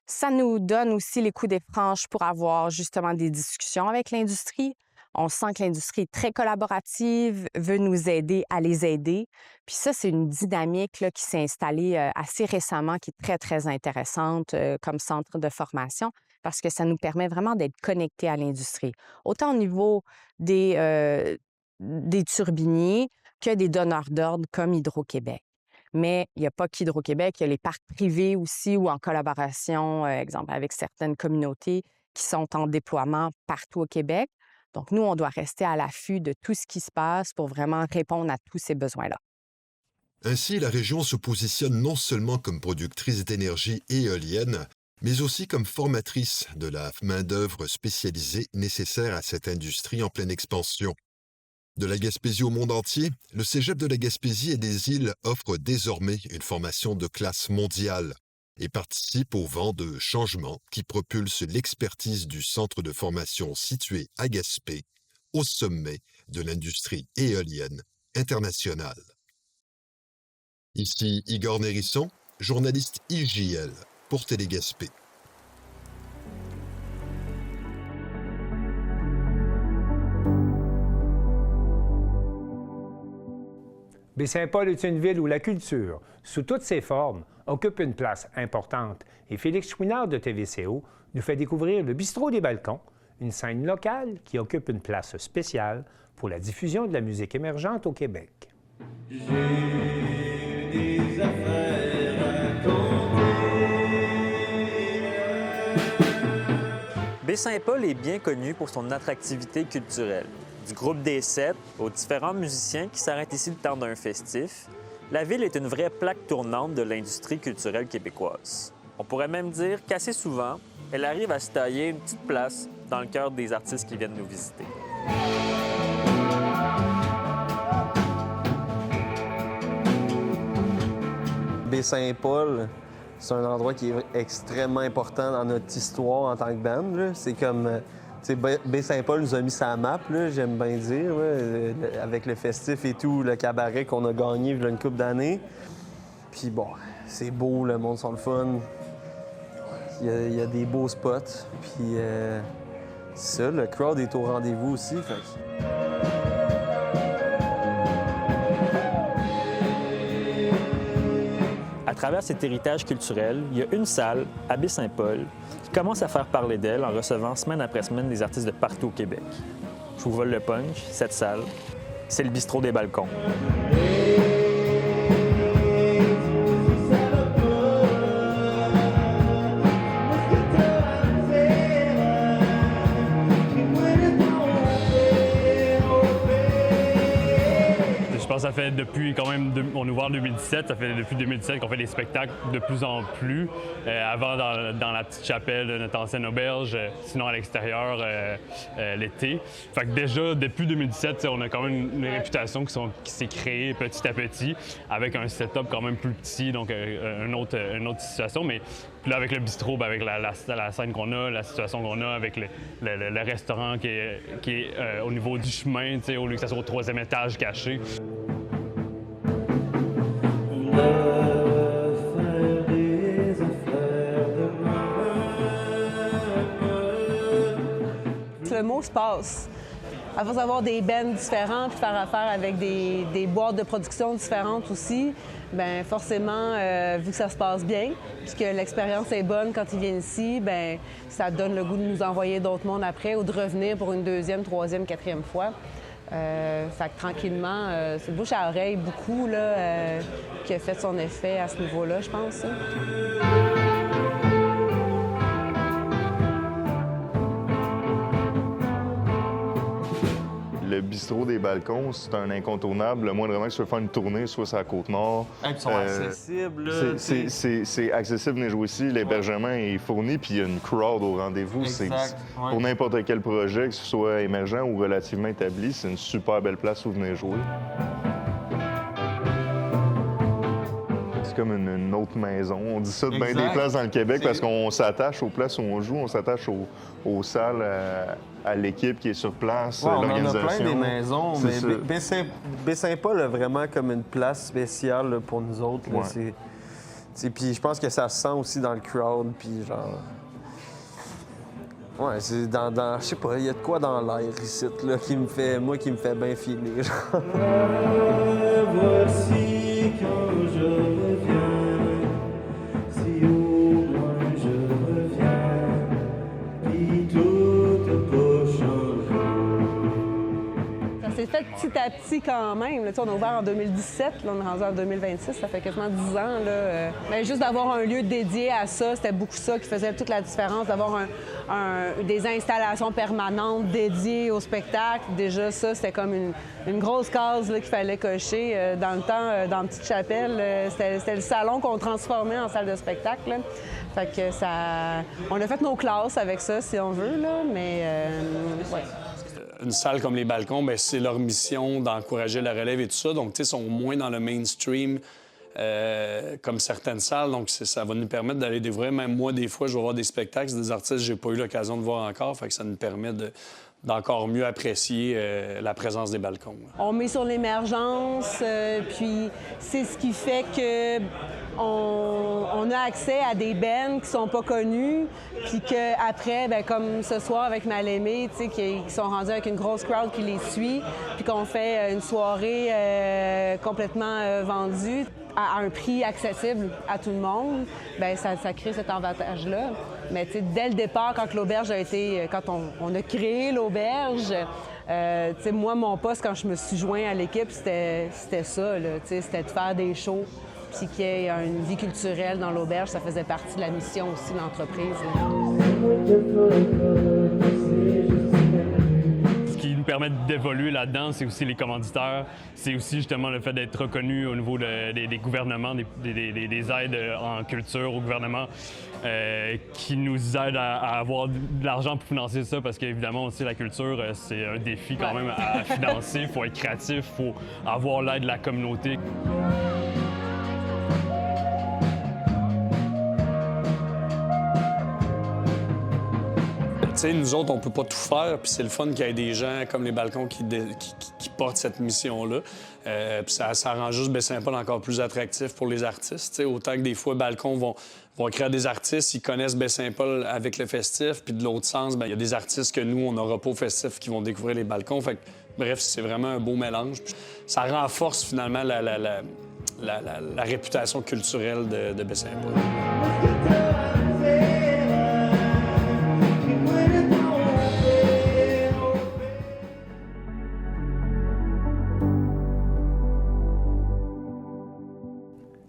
Ça nous donne aussi les coups des franches pour avoir justement des discussions avec l'industrie. On sent que l'industrie est très collaborative, veut nous aider à les aider. Puis ça, c'est une dynamique là, qui s'est installée assez récemment, qui est très, très intéressante comme centre de formation parce que ça nous permet vraiment d'être connectés à l'industrie. Autant au niveau des turbiniers que des donneurs d'ordre comme Hydro-Québec. Mais il n'y a pas qu'Hydro-Québec, il y a les parcs privés aussi ou en collaboration, exemple, avec certaines communautés qui sont en déploiement partout au Québec. Donc, nous, on doit rester à l'affût de tout ce qui se passe pour vraiment répondre à tous ces besoins-là. Ainsi, la région se positionne non seulement comme productrice d'énergie éolienne, mais aussi comme formatrice de la main-d'œuvre spécialisée nécessaire à cette industrie en pleine expansion. De la Gaspésie au monde entier, le Cégep de la Gaspésie et des Îles offre désormais une formation de classe mondiale et participe au vent de changement qui propulse l'expertise du centre de formation situé à Gaspé, au sommet de l'industrie éolienne internationale. Ici Igor Nérisson, journaliste IJL pour Télé Gaspé. Baie-Saint-Paul est une ville où la culture, sous toutes ses formes, occupe une place importante et Félix Chouinard de TVCO nous fait découvrir le Bistrot des Balcons, une scène locale qui occupe une place spéciale pour la diffusion de la musique émergente au Québec. J'ai des affaires à compter. Baie-Saint-Paul est bien connu pour son attractivité culturelle. Du groupe des Sept aux différents musiciens qui s'arrêtent ici le temps d'un festif, la ville est une vraie plaque tournante de l'industrie culturelle québécoise. On pourrait même dire qu'assez souvent, elle arrive à se tailler une petite place dans le cœur des artistes qui viennent nous visiter. Baie-Saint-Paul, c'est un endroit qui est extrêmement important dans notre histoire en tant que band, là. C'est comme... Baie-Saint-Paul nous a mis sa map, j'aime bien dire, là, avec le festif et tout, le cabaret qu'on a gagné il y a une couple d'années. Puis bon, c'est beau, le monde sont le fun. Il y a des beaux spots. Puis c'est ça, le crowd est au rendez-vous aussi. Fait que... À travers cet héritage culturel, il y a une salle, à Baie-Saint-Paul, qui commence à faire parler d'elle en recevant semaine après semaine des artistes de partout au Québec. Je vous vole le punch, cette salle, c'est le bistrot des balcons. Je pense que ça fait depuis quand même, on est ouvert en 2017, ça fait depuis 2017 qu'on fait des spectacles de plus en plus. Avant dans la petite chapelle de notre ancienne auberge, sinon à l'extérieur l'été. Fait que déjà, depuis 2017, on a quand même une réputation qui s'est créée petit à petit avec un setup quand même plus petit, donc une autre situation. Mais puis là, avec le bistrot, avec la scène qu'on a, la situation qu'on a, avec le restaurant qui est au niveau du chemin, au lieu que ça soit au 3e étage caché. Le mot se passe. À force d'avoir des bands différents puis faire affaire avec des boîtes de production différentes aussi, bien forcément, vu que ça se passe bien, puis que l'expérience est bonne quand ils viennent ici, bien ça donne le goût de nous envoyer d'autres mondes après ou de revenir pour une 2e, 3e, 4e fois. Fait que tranquillement, c'est le bouche à oreille beaucoup là, qui a fait son effet à ce niveau-là, je pense. Le bistrot des balcons, c'est un incontournable. Le moindrement que tu veux faire une tournée, soit sur la Côte-Nord. Ils sont accessibles. C'est accessible, venez jouer ici. L'hébergement est fourni, puis il y a une crowd au rendez-vous. Pour n'importe quel projet, que ce soit émergent ou relativement établi, c'est une super belle place où venir jouer. C'est comme une autre maison. On dit ça de bien des places dans le Québec parce qu'on s'attache aux places où on joue, on s'attache aux salles, à l'équipe qui est sur place, l'organisation. On en a plein des maisons, mais Baie-Saint-Paul a vraiment comme une place spéciale là, pour nous autres. Là, puis je pense que ça se sent aussi dans le crowd, puis genre... Ouais, c'est dans je sais pas, il y a de quoi dans l'air ici, là, qui me fait bien filer, genre. Voici quand je reviens, si au loin je reviens, puis tout peut changer. Ça s'est fait petit à petit quand même. Là, on a ouvert en 2017, là, on est rendu en 2026, ça fait quasiment 10 ans. Là, mais juste d'avoir un lieu dédié à ça, c'était beaucoup ça qui faisait toute la différence, d'avoir des installations permanentes dédiées au spectacle. Déjà, ça, c'était comme une grosse case qu'il fallait cocher. Dans le temps, dans Petite Chapelle, c'était le salon qu'on transformait en salle de spectacle. Là. Fait que ça... On a fait nos classes avec ça, si on veut, là, mais ouais. Une salle comme les balcons, bien, c'est leur mission d'encourager la relève et tout ça. Donc, tu sais, sont moins dans le mainstream comme certaines salles. Donc, ça va nous permettre d'aller découvrir. Même moi, des fois, je vais voir des spectacles, des artistes que j'ai pas eu l'occasion de voir encore. Fait que ça nous permet d'encore mieux apprécier la présence des balcons. On met sur l'émergence, puis c'est ce qui fait que on a accès à des bands qui sont pas connus, puis qu'après, bien, comme ce soir avec Mal-Aimé, tu sais, qui sont rendus avec une grosse crowd qui les suit, puis qu'on fait une soirée complètement vendue à un prix accessible à tout le monde, bien, ça crée cet avantage-là. Mais tu sais, dès le départ, quand l'auberge a été, quand on a créé l'auberge, tu sais, moi, mon poste, quand je me suis joint à l'équipe, c'était ça, là, tu sais, c'était de faire des shows, puis qu'il y ait une vie culturelle dans l'auberge, ça faisait partie de la mission aussi de l'entreprise. Ce qui nous permet d'évoluer là-dedans, c'est aussi les commanditaires, c'est aussi justement le fait d'être reconnu au niveau des gouvernements, des aides en culture au gouvernement qui nous aident à avoir de l'argent pour financer ça, parce qu'évidemment aussi la culture, c'est un défi quand même à financer. Il faut être créatif, il faut avoir l'aide de la communauté. Tu sais, nous autres, on peut pas tout faire, puis c'est le fun qu'il y ait des gens comme les Balcons qui portent cette mission-là. Puis ça rend juste Baie-Saint-Paul encore plus attractif pour les artistes. Tu sais, autant que des fois, Balcons vont créer des artistes, ils connaissent Baie-Saint-Paul avec le festif, puis de l'autre sens, il y a des artistes que nous, on n'aura pas au festif qui vont découvrir les Balcons. Fait que, bref, c'est vraiment un beau mélange. Puis ça renforce finalement la réputation culturelle de Baie-Saint-Paul.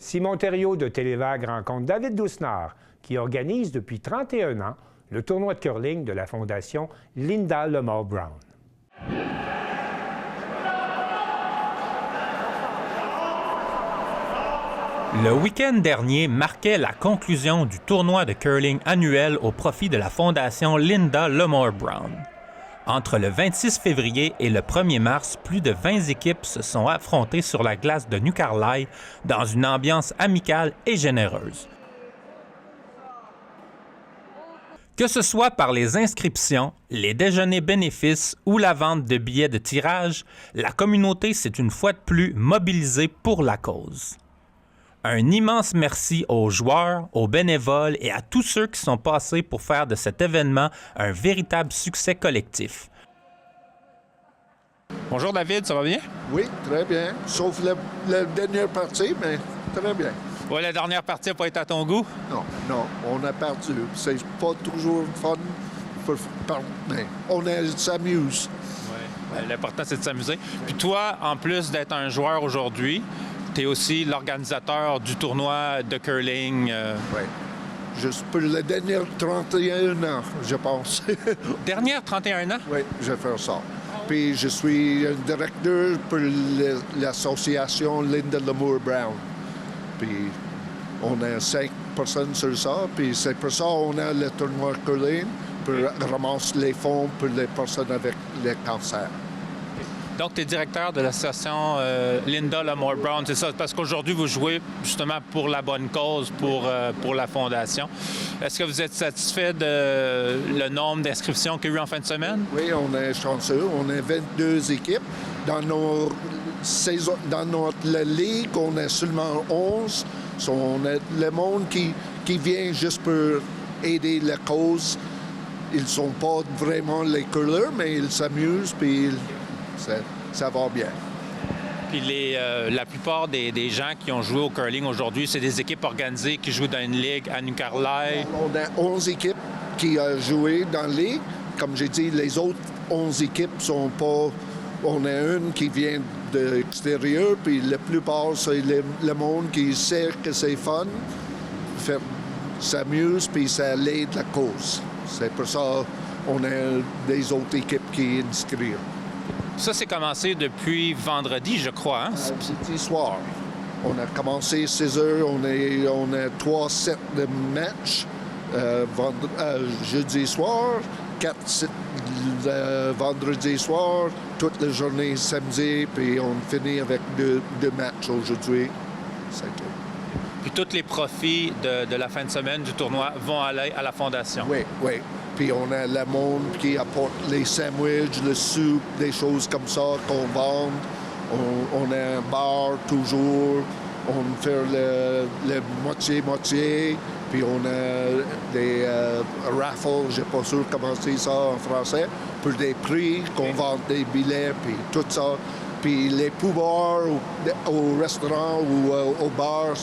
Simon Thériault de Télévague rencontre David Dousnard, qui organise depuis 31 ans le tournoi de curling de la Fondation Linda Lamar Brown. Le week-end dernier marquait la conclusion du tournoi de curling annuel au profit de la Fondation Linda Lamar Brown. Entre le 26 février et le 1er mars, plus de 20 équipes se sont affrontées sur la glace de New Carlisle dans une ambiance amicale et généreuse. Que ce soit par les inscriptions, les déjeuners bénéfices ou la vente de billets de tirage, la communauté s'est une fois de plus mobilisée pour la cause. Un immense merci aux joueurs, aux bénévoles et à tous ceux qui sont passés pour faire de cet événement un véritable succès collectif. Bonjour David, ça va bien? Oui, très bien. Sauf la dernière partie, mais très bien. Oui, la dernière partie n'a pas été à ton goût? Non, on a perdu. C'est pas toujours fun, mais on s'amuse. Oui, l'important c'est de s'amuser. Puis toi, en plus d'être un joueur aujourd'hui, tu es aussi l'organisateur du tournoi de curling. Oui. Juste pour les dernières 31 ans, je pense. Dernière 31 ans? Oui, je fais ça. Puis je suis un directeur pour l'association Linda Lamar Brown. Puis on a 5 personnes sur ça. Puis c'est pour ça qu'on a le tournoi curling pour ramasser les fonds pour les personnes avec les cancers. Donc, tu es directeur de l'association Linda Lamar Brown, c'est ça? Parce qu'aujourd'hui, vous jouez justement pour la bonne cause, pour la Fondation. Est-ce que vous êtes satisfait de le nombre d'inscriptions qu'il y a eu en fin de semaine? Oui, on est chanceux. On a 22 équipes. Dans notre ligue, on a seulement 11. On a le monde qui vient juste pour aider la cause. Ils ne sont pas vraiment les curlers, mais ils s'amusent, puis ça va bien. Puis la plupart des gens qui ont joué au curling aujourd'hui, c'est des équipes organisées qui jouent dans une ligue à New Carlisle. On a 11 équipes qui ont joué dans la ligue. Comme j'ai dit, les autres 11 équipes sont pas... On a une qui vient de l'extérieur, puis la plupart, c'est le monde qui sait que c'est fun, s'amuse, puis ça l'aide la cause. C'est pour ça qu'on a des autres équipes qui inscrivent. Ça, c'est commencé depuis vendredi, je crois. Hein? C'était soir. On a commencé 6 heures. On a 3 sets de matchs jeudi soir, 4 sets vendredi soir, toute la journée samedi, puis on finit avec 2 matchs aujourd'hui. C'est tout. Puis tous les profits de la fin de semaine du tournoi vont aller à la Fondation. Oui. Puis on a le monde qui apporte les sandwichs, le soupe, des choses comme ça qu'on vend. On a un bar toujours. On fait le moitié-moitié. Puis on a des raffles, je ne suis pas sûr comment c'est ça en français, pour des prix, qu'on vend des billets, puis tout ça. Puis les pouvoirs au restaurant ou au bar,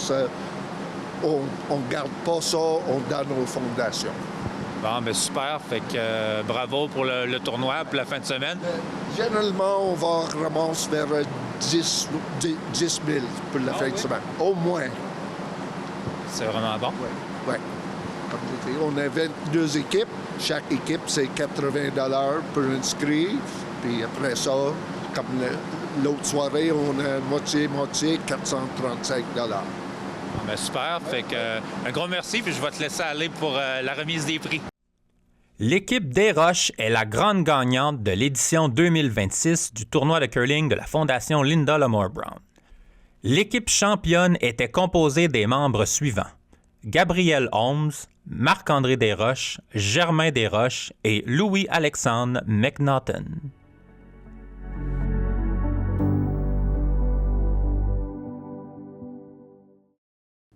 on ne garde pas ça, on donne aux fondations. Bon, bien super. Fait que bravo pour le tournoi, pour la fin de semaine. Généralement, on va ramasser vers 10 000 pour la fin de semaine. Au moins. C'est vraiment bon? Oui. Comme je dis, on a 22 équipes. Chaque équipe, c'est 80 $ pour inscrire. Puis après ça, comme l'autre soirée, on a moitié, 435 $. Bien, super. Fait que, un gros merci, puis je vais te laisser aller pour la remise des prix. L'équipe des Roches est la grande gagnante de l'édition 2026 du tournoi de curling de la Fondation Linda Lamore Brown. L'équipe championne était composée des membres suivants: Gabriel Holmes, Marc-André Desroches, Germain Desroches et Louis-Alexandre McNaughton.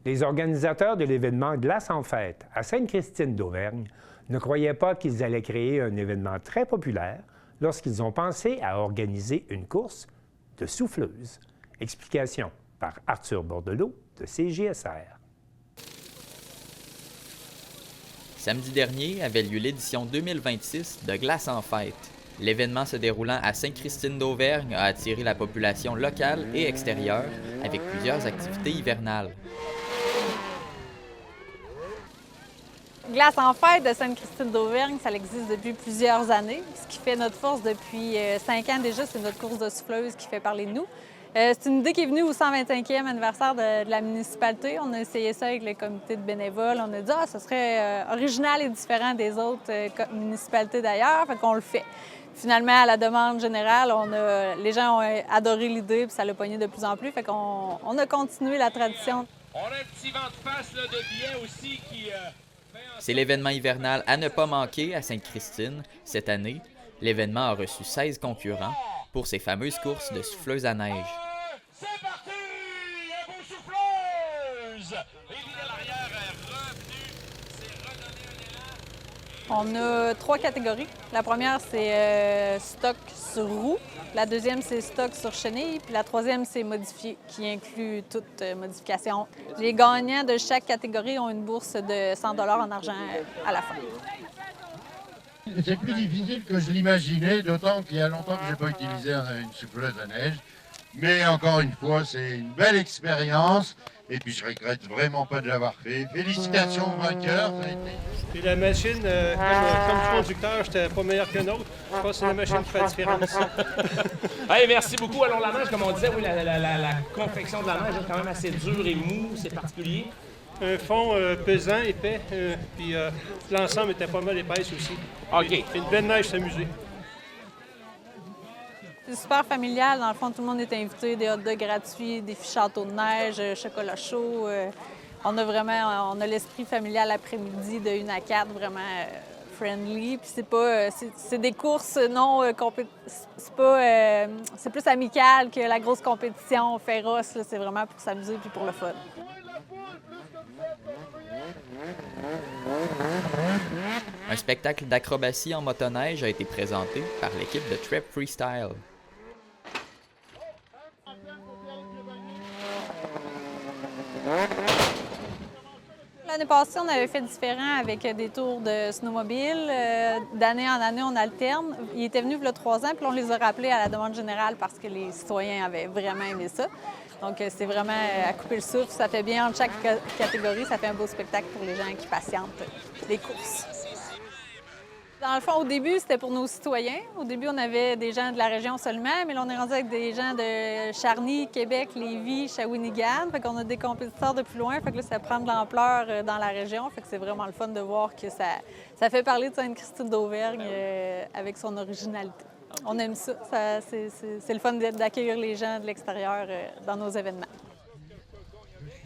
Les organisateurs de l'événement Glace en fête à Sainte-Christine d'Auvergne ne croyaient pas qu'ils allaient créer un événement très populaire lorsqu'ils ont pensé à organiser une course de souffleuses. Explication par Arthur Bordelot de CJSR. Samedi dernier avait lieu l'édition 2026 de Glace en fête. L'événement se déroulant à Sainte-Christine d'Auvergne a attiré la population locale et extérieure avec plusieurs activités hivernales. Glace en fête de Sainte-Christine d'Auvergne, ça existe depuis plusieurs années. Ce qui fait notre force depuis 5 ans déjà, c'est notre course de souffleuse qui fait parler de nous. C'est une idée qui est venue au 125e anniversaire de la municipalité. On a essayé ça avec le comité de bénévoles. On a dit « ça serait original et différent des autres municipalités d'ailleurs », fait qu'on le fait. Finalement, à la demande générale, les gens ont adoré l'idée, puis ça l'a pogné de plus en plus, fait qu'on a continué la tradition. On a un petit vent de face là, de billets aussi qui... C'est l'événement hivernal à ne pas manquer à Sainte-Christine. Cette année, l'événement a reçu 16 concurrents pour ses fameuses courses de souffleuses à neige. C'est parti! Un beau souffleuse! Élie à l'arrière est revenu. C'est redonné un élan. On a 3 catégories. La première, c'est stock sur roue. La deuxième, c'est stock sur chenille. Puis la troisième, c'est modifié, qui inclut toute modification. Les gagnants de chaque catégorie ont une bourse de 100 $ en argent à la fin. C'est plus difficile que je l'imaginais, d'autant qu'il y a longtemps que je n'ai pas utilisé une souffleuse à neige. Mais encore une fois, c'est une belle expérience. Et puis je regrette vraiment pas de l'avoir fait. Félicitations aux vainqueurs. Puis la machine, comme conducteur, j'étais pas meilleur qu'un autre. Je pense que c'est la machine qui fait la différence. Hey, merci beaucoup. Alors la neige, comme on disait, oui, la confection de la neige est quand même assez dure et mou, c'est particulier. Un fond pesant, épais, puis l'ensemble était pas mal épaisse aussi. OK. Une belle neige s'amuser. C'est super familial. Dans le fond, tout le monde est invité, des hot dogs gratuits, des châteaux de neige, chocolat chaud. On a l'esprit familial l'après-midi de 1 à 4, vraiment friendly. Puis c'est des courses non c'est plus amical que la grosse compétition féroce. C'est vraiment pour s'amuser puis pour le fun. Un spectacle d'acrobatie en motoneige a été présenté par l'équipe de Trep Freestyle. L'année passée, on avait fait différent avec des tours de snowmobile. D'année en année, on alterne. Ils étaient venus il y a 3 ans, puis on les a rappelés à la demande générale parce que les citoyens avaient vraiment aimé ça. Donc, c'est vraiment à couper le souffle. Ça fait bien entre chaque catégorie. Ça fait un beau spectacle pour les gens qui patientent les courses. Dans le fond, au début, c'était pour nos citoyens. Au début, on avait des gens de la région seulement, mais là, on est rendu avec des gens de Charny, Québec, Lévis, Shawinigan. Fait qu'on a des compétiteurs de plus loin. Fait que là, ça prend de l'ampleur dans la région. Fait que c'est vraiment le fun de voir que ça fait parler de Sainte-Christine d'Auvergne avec son originalité. On aime ça. C'est le fun d'accueillir les gens de l'extérieur dans nos événements.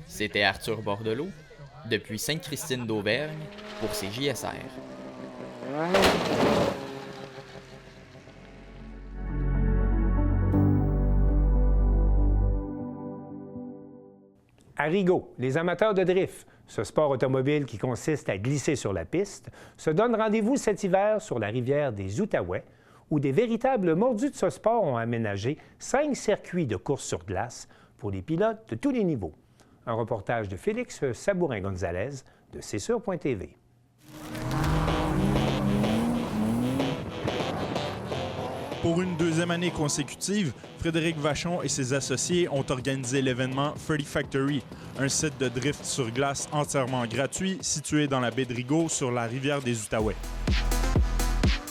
C'était Arthur Bordelot, depuis Sainte-Christine d'Auvergne, pour CJSR. À Rigaud, les amateurs de drift, ce sport automobile qui consiste à glisser sur la piste, se donnent rendez-vous cet hiver sur la rivière des Outaouais, où des véritables mordus de ce sport ont aménagé 5 circuits de course sur glace pour les pilotes de tous les niveaux. Un reportage de Félix Sabourin-Gonzalez de CSUR.tv. Pour une 2e année consécutive, Frédéric Vachon et ses associés ont organisé l'événement 30 Factory, un site de drift sur glace entièrement gratuit situé dans la baie de Rigaud sur la rivière des Outaouais.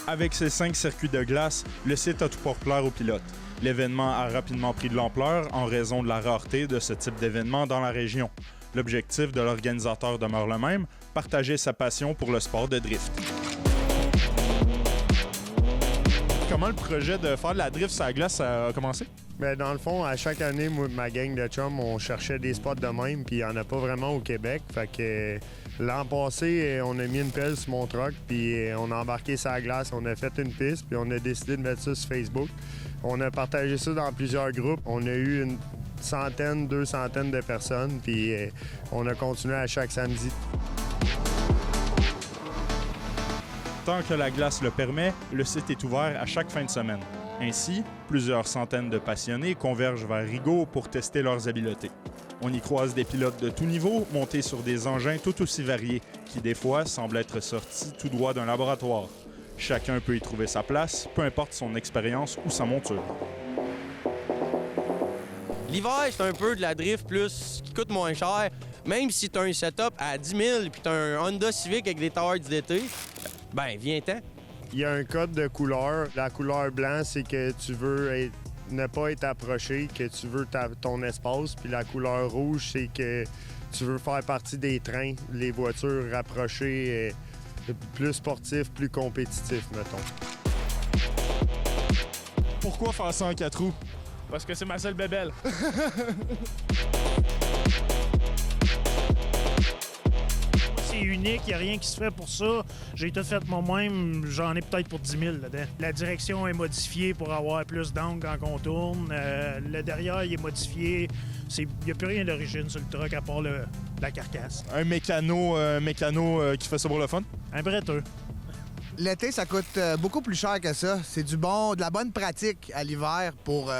Avec ses 5 circuits de glace, le site a tout pour plaire aux pilotes. L'événement a rapidement pris de l'ampleur en raison de la rareté de ce type d'événement dans la région. L'objectif de l'organisateur demeure le même, partager sa passion pour le sport de drift. Comment le projet de faire de la drift sur la glace a commencé? Bien, dans le fond, à chaque année, moi, ma gang de chums, on cherchait des spots de même, puis il n'y en a pas vraiment au Québec. Fait que l'an passé, on a mis une pelle sur mon truck, puis on a embarqué sur la glace, on a fait une piste, puis on a décidé de mettre ça sur Facebook. On a partagé ça dans plusieurs groupes. On a eu une centaine, 200 de personnes, puis on a continué à chaque samedi. Tant que la glace le permet, le site est ouvert à chaque fin de semaine. Ainsi, plusieurs centaines de passionnés convergent vers Rigaud pour tester leurs habiletés. On y croise des pilotes de tout niveau, montés sur des engins tout aussi variés, qui des fois semblent être sortis tout droit d'un laboratoire. Chacun peut y trouver sa place, peu importe son expérience ou sa monture. L'hiver, c'est un peu de la drift plus qui coûte moins cher. Même si tu as un setup à 10 000 puis tu as un Honda Civic avec des tires d'été, ben viens-t'en. Il y a un code de couleur. La couleur blanc, c'est que tu veux ne pas être approché, que tu veux ton espace. Puis la couleur rouge, c'est que tu veux faire partie des trains, les voitures rapprochées, plus sportifs, plus compétitifs, mettons. Pourquoi faire ça en 4 roues? Parce que c'est ma seule bébelle. C'est unique, il n'y a rien qui se fait pour ça. J'ai tout fait moi-même, j'en ai peut-être pour 10 000 là-dedans. La direction est modifiée pour avoir plus d'angle quand on tourne. Le derrière, il est modifié. Il n'y a plus rien d'origine sur le truck à part la carcasse. Un mécano qui fait ça pour le fun? Un bretteux. L'été, ça coûte beaucoup plus cher que ça. C'est de la bonne pratique à l'hiver pour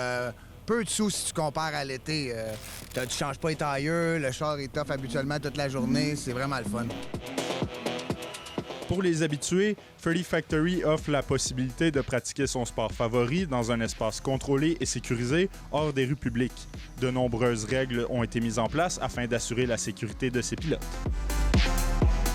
peu de sous si tu compares à l'été. Tu changes pas les tailleurs, le char est tough habituellement toute la journée. C'est vraiment le fun. Pour les habitués, 30 Factory offre la possibilité de pratiquer son sport favori dans un espace contrôlé et sécurisé hors des rues publiques. De nombreuses règles ont été mises en place afin d'assurer la sécurité de ses pilotes.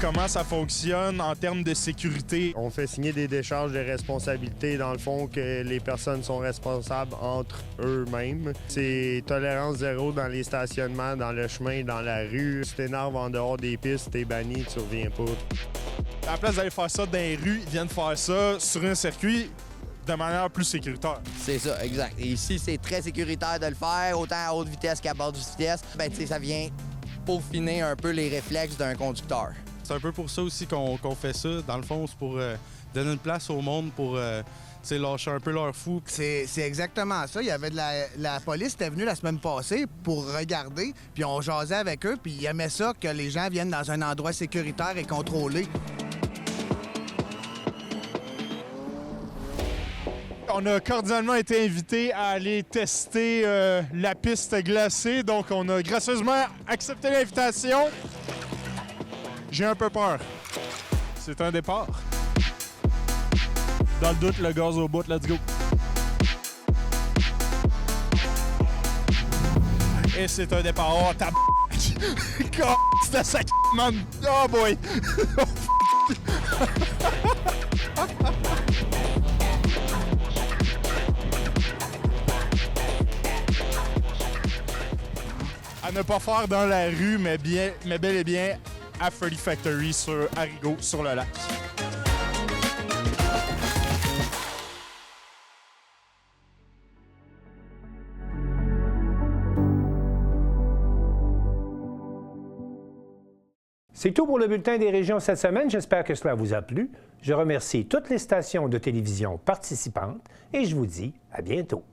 Comment ça fonctionne en termes de sécurité? On fait signer des décharges de responsabilité, dans le fond, que les personnes sont responsables entre eux-mêmes. C'est tolérance zéro dans les stationnements, dans le chemin, dans la rue. Si t'énerves en dehors des pistes, t'es banni, tu reviens pas. À la place d'aller faire ça dans les rues, ils viennent faire ça sur un circuit de manière plus sécuritaire. C'est ça, exact. Et ici, c'est très sécuritaire de le faire, autant à haute vitesse qu'à basse vitesse. Ben, tu sais, ça vient peaufiner un peu les réflexes d'un conducteur. C'est un peu pour ça aussi qu'on fait ça. Dans le fond, c'est pour donner une place au monde pour lâcher un peu leur fou. C'est exactement ça. Il y avait la police était venue la semaine passée pour regarder, puis on jasait avec eux, puis ils aimaient ça que les gens viennent dans un endroit sécuritaire et contrôlé. On a cordialement été invités à aller tester la piste glacée, donc on a gracieusement accepté l'invitation. J'ai un peu peur. C'est un départ. Dans le doute, le gaz au bout, let's go. Et c'est un départ. Oh, tab... C'était ça, man. Oh boy. À ne pas faire dans la rue, mais bel et bien à 30 Factory sur Rigaud, sur le lac. C'est tout pour le bulletin des régions cette semaine. J'espère que cela vous a plu. Je remercie toutes les stations de télévision participantes et je vous dis à bientôt.